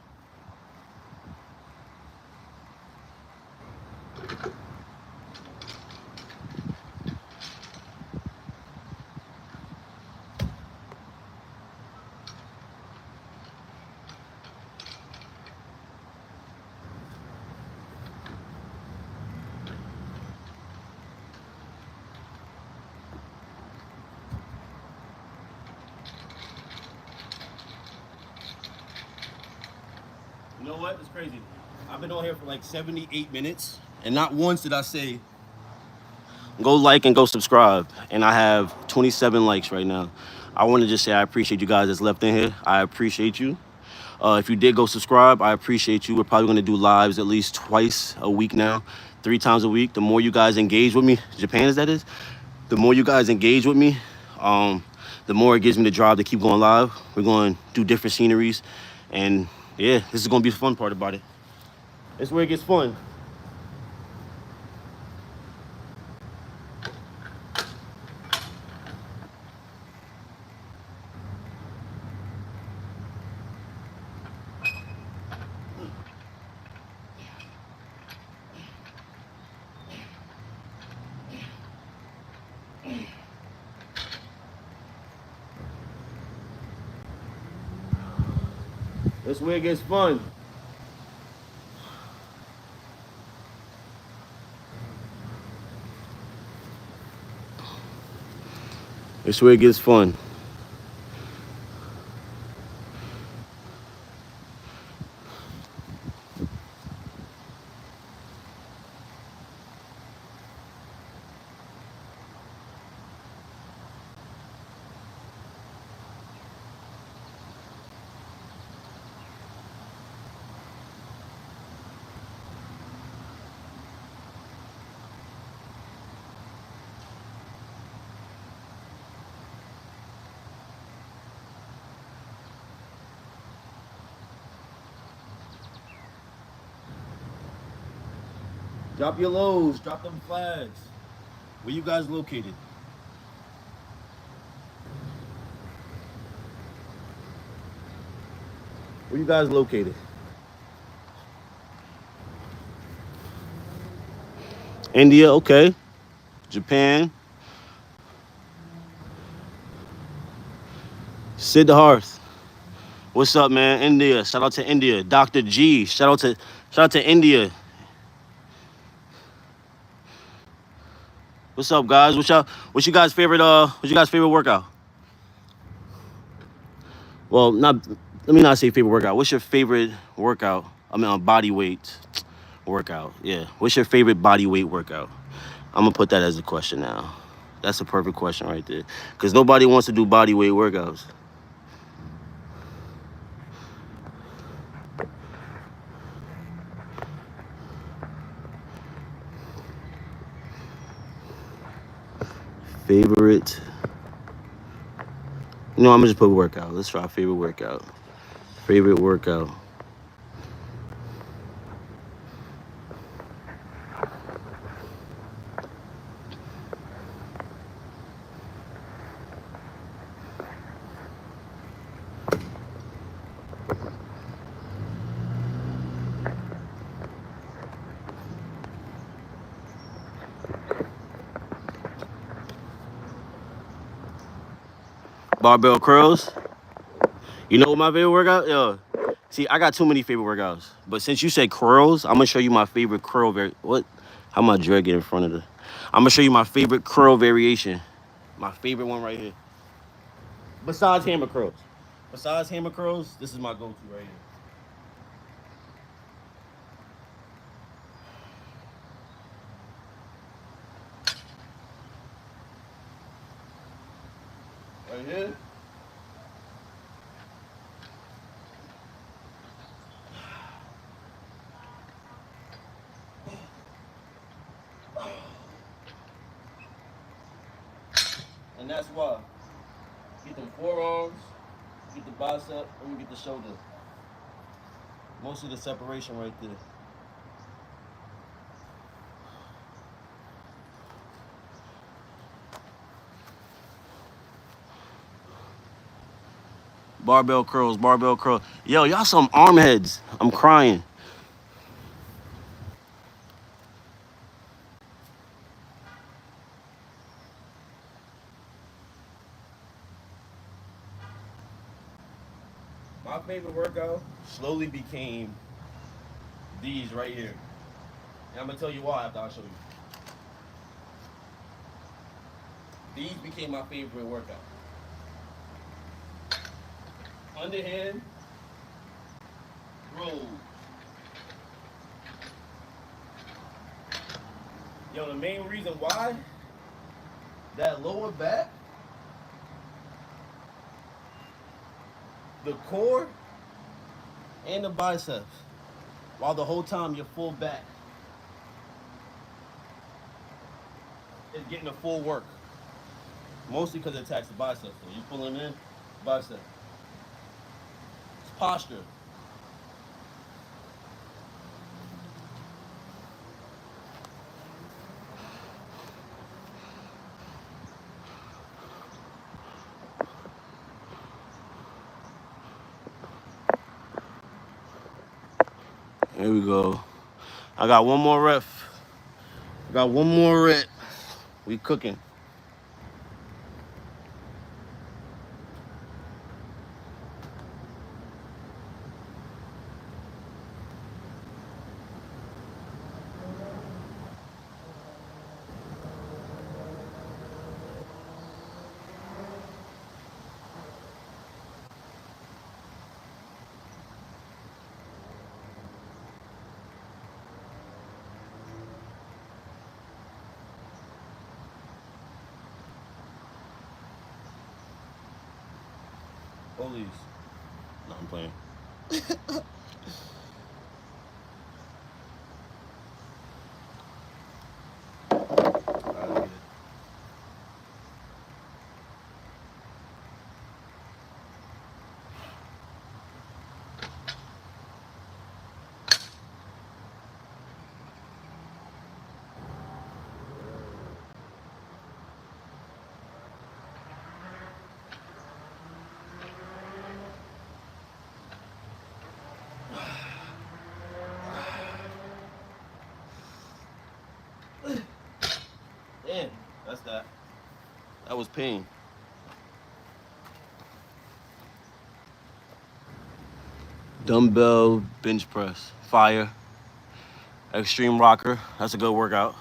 Speaker 1: You know what? It's crazy. I've been on here for like 78 minutes, and not once did I say, go like and go subscribe. And I have 27 likes right now. I want to just say I appreciate you guys that's left in here. I appreciate you. If you did go subscribe, I appreciate you. We're probably going to do lives at least twice a week now, 3 times a week. The more you guys engage with me, Japan as that is, the more you guys engage with me, the more it gives me the drive to keep going live. We're going to do different sceneries. And yeah, this is going to be the fun part about it. It's where it gets fun. That's where it gets fun. That's where it gets fun. Drop your lows, drop them flags. Where you guys located? Where you guys located? India, okay. Japan. Siddharth. What's up, man? India. Shout out to India. Dr. G. Shout out to India. What's up, guys? What's you guys' favorite workout? Well, let me not say favorite workout. What's your favorite workout? I mean, body weight workout. Yeah. What's your favorite body weight workout? I'm gonna put that as a question now. That's a perfect question right there. Because nobody wants to do body weight workouts. Favorite. You know, I'm gonna just put workout. Let's try favorite workout. Favorite workout. Barbell curls. You know what my favorite workout? Yo, see, I got too many favorite workouts. But since you said curls, I'm gonna show you my favorite curl what? How am I dragging in front of the? I'm gonna show you my favorite curl variation. My favorite one right here. Besides hammer curls. Besides hammer curls, this is my go-to right here. here. And that's why. Get them forearms, get the bicep, and we get the shoulder. Most of the separation right there. Barbell curls, barbell curl. Yo, y'all some arm heads. I'm crying. My favorite workout slowly became these right here. And I'm gonna tell you why after I show you. These became my favorite workout. Underhand rows. Yo, the main reason why, that lower back, the core, and the biceps, while the whole time your full back is getting a full work. Mostly because it attacks the biceps. So you pulling in, bicep. It's posture. Here we go. I got one more rep. Got one more rep. We cooking. Police. No, I'm playing. Damn, that's that. That was pain. Dumbbell bench press, fire. Extreme rocker, that's a good workout.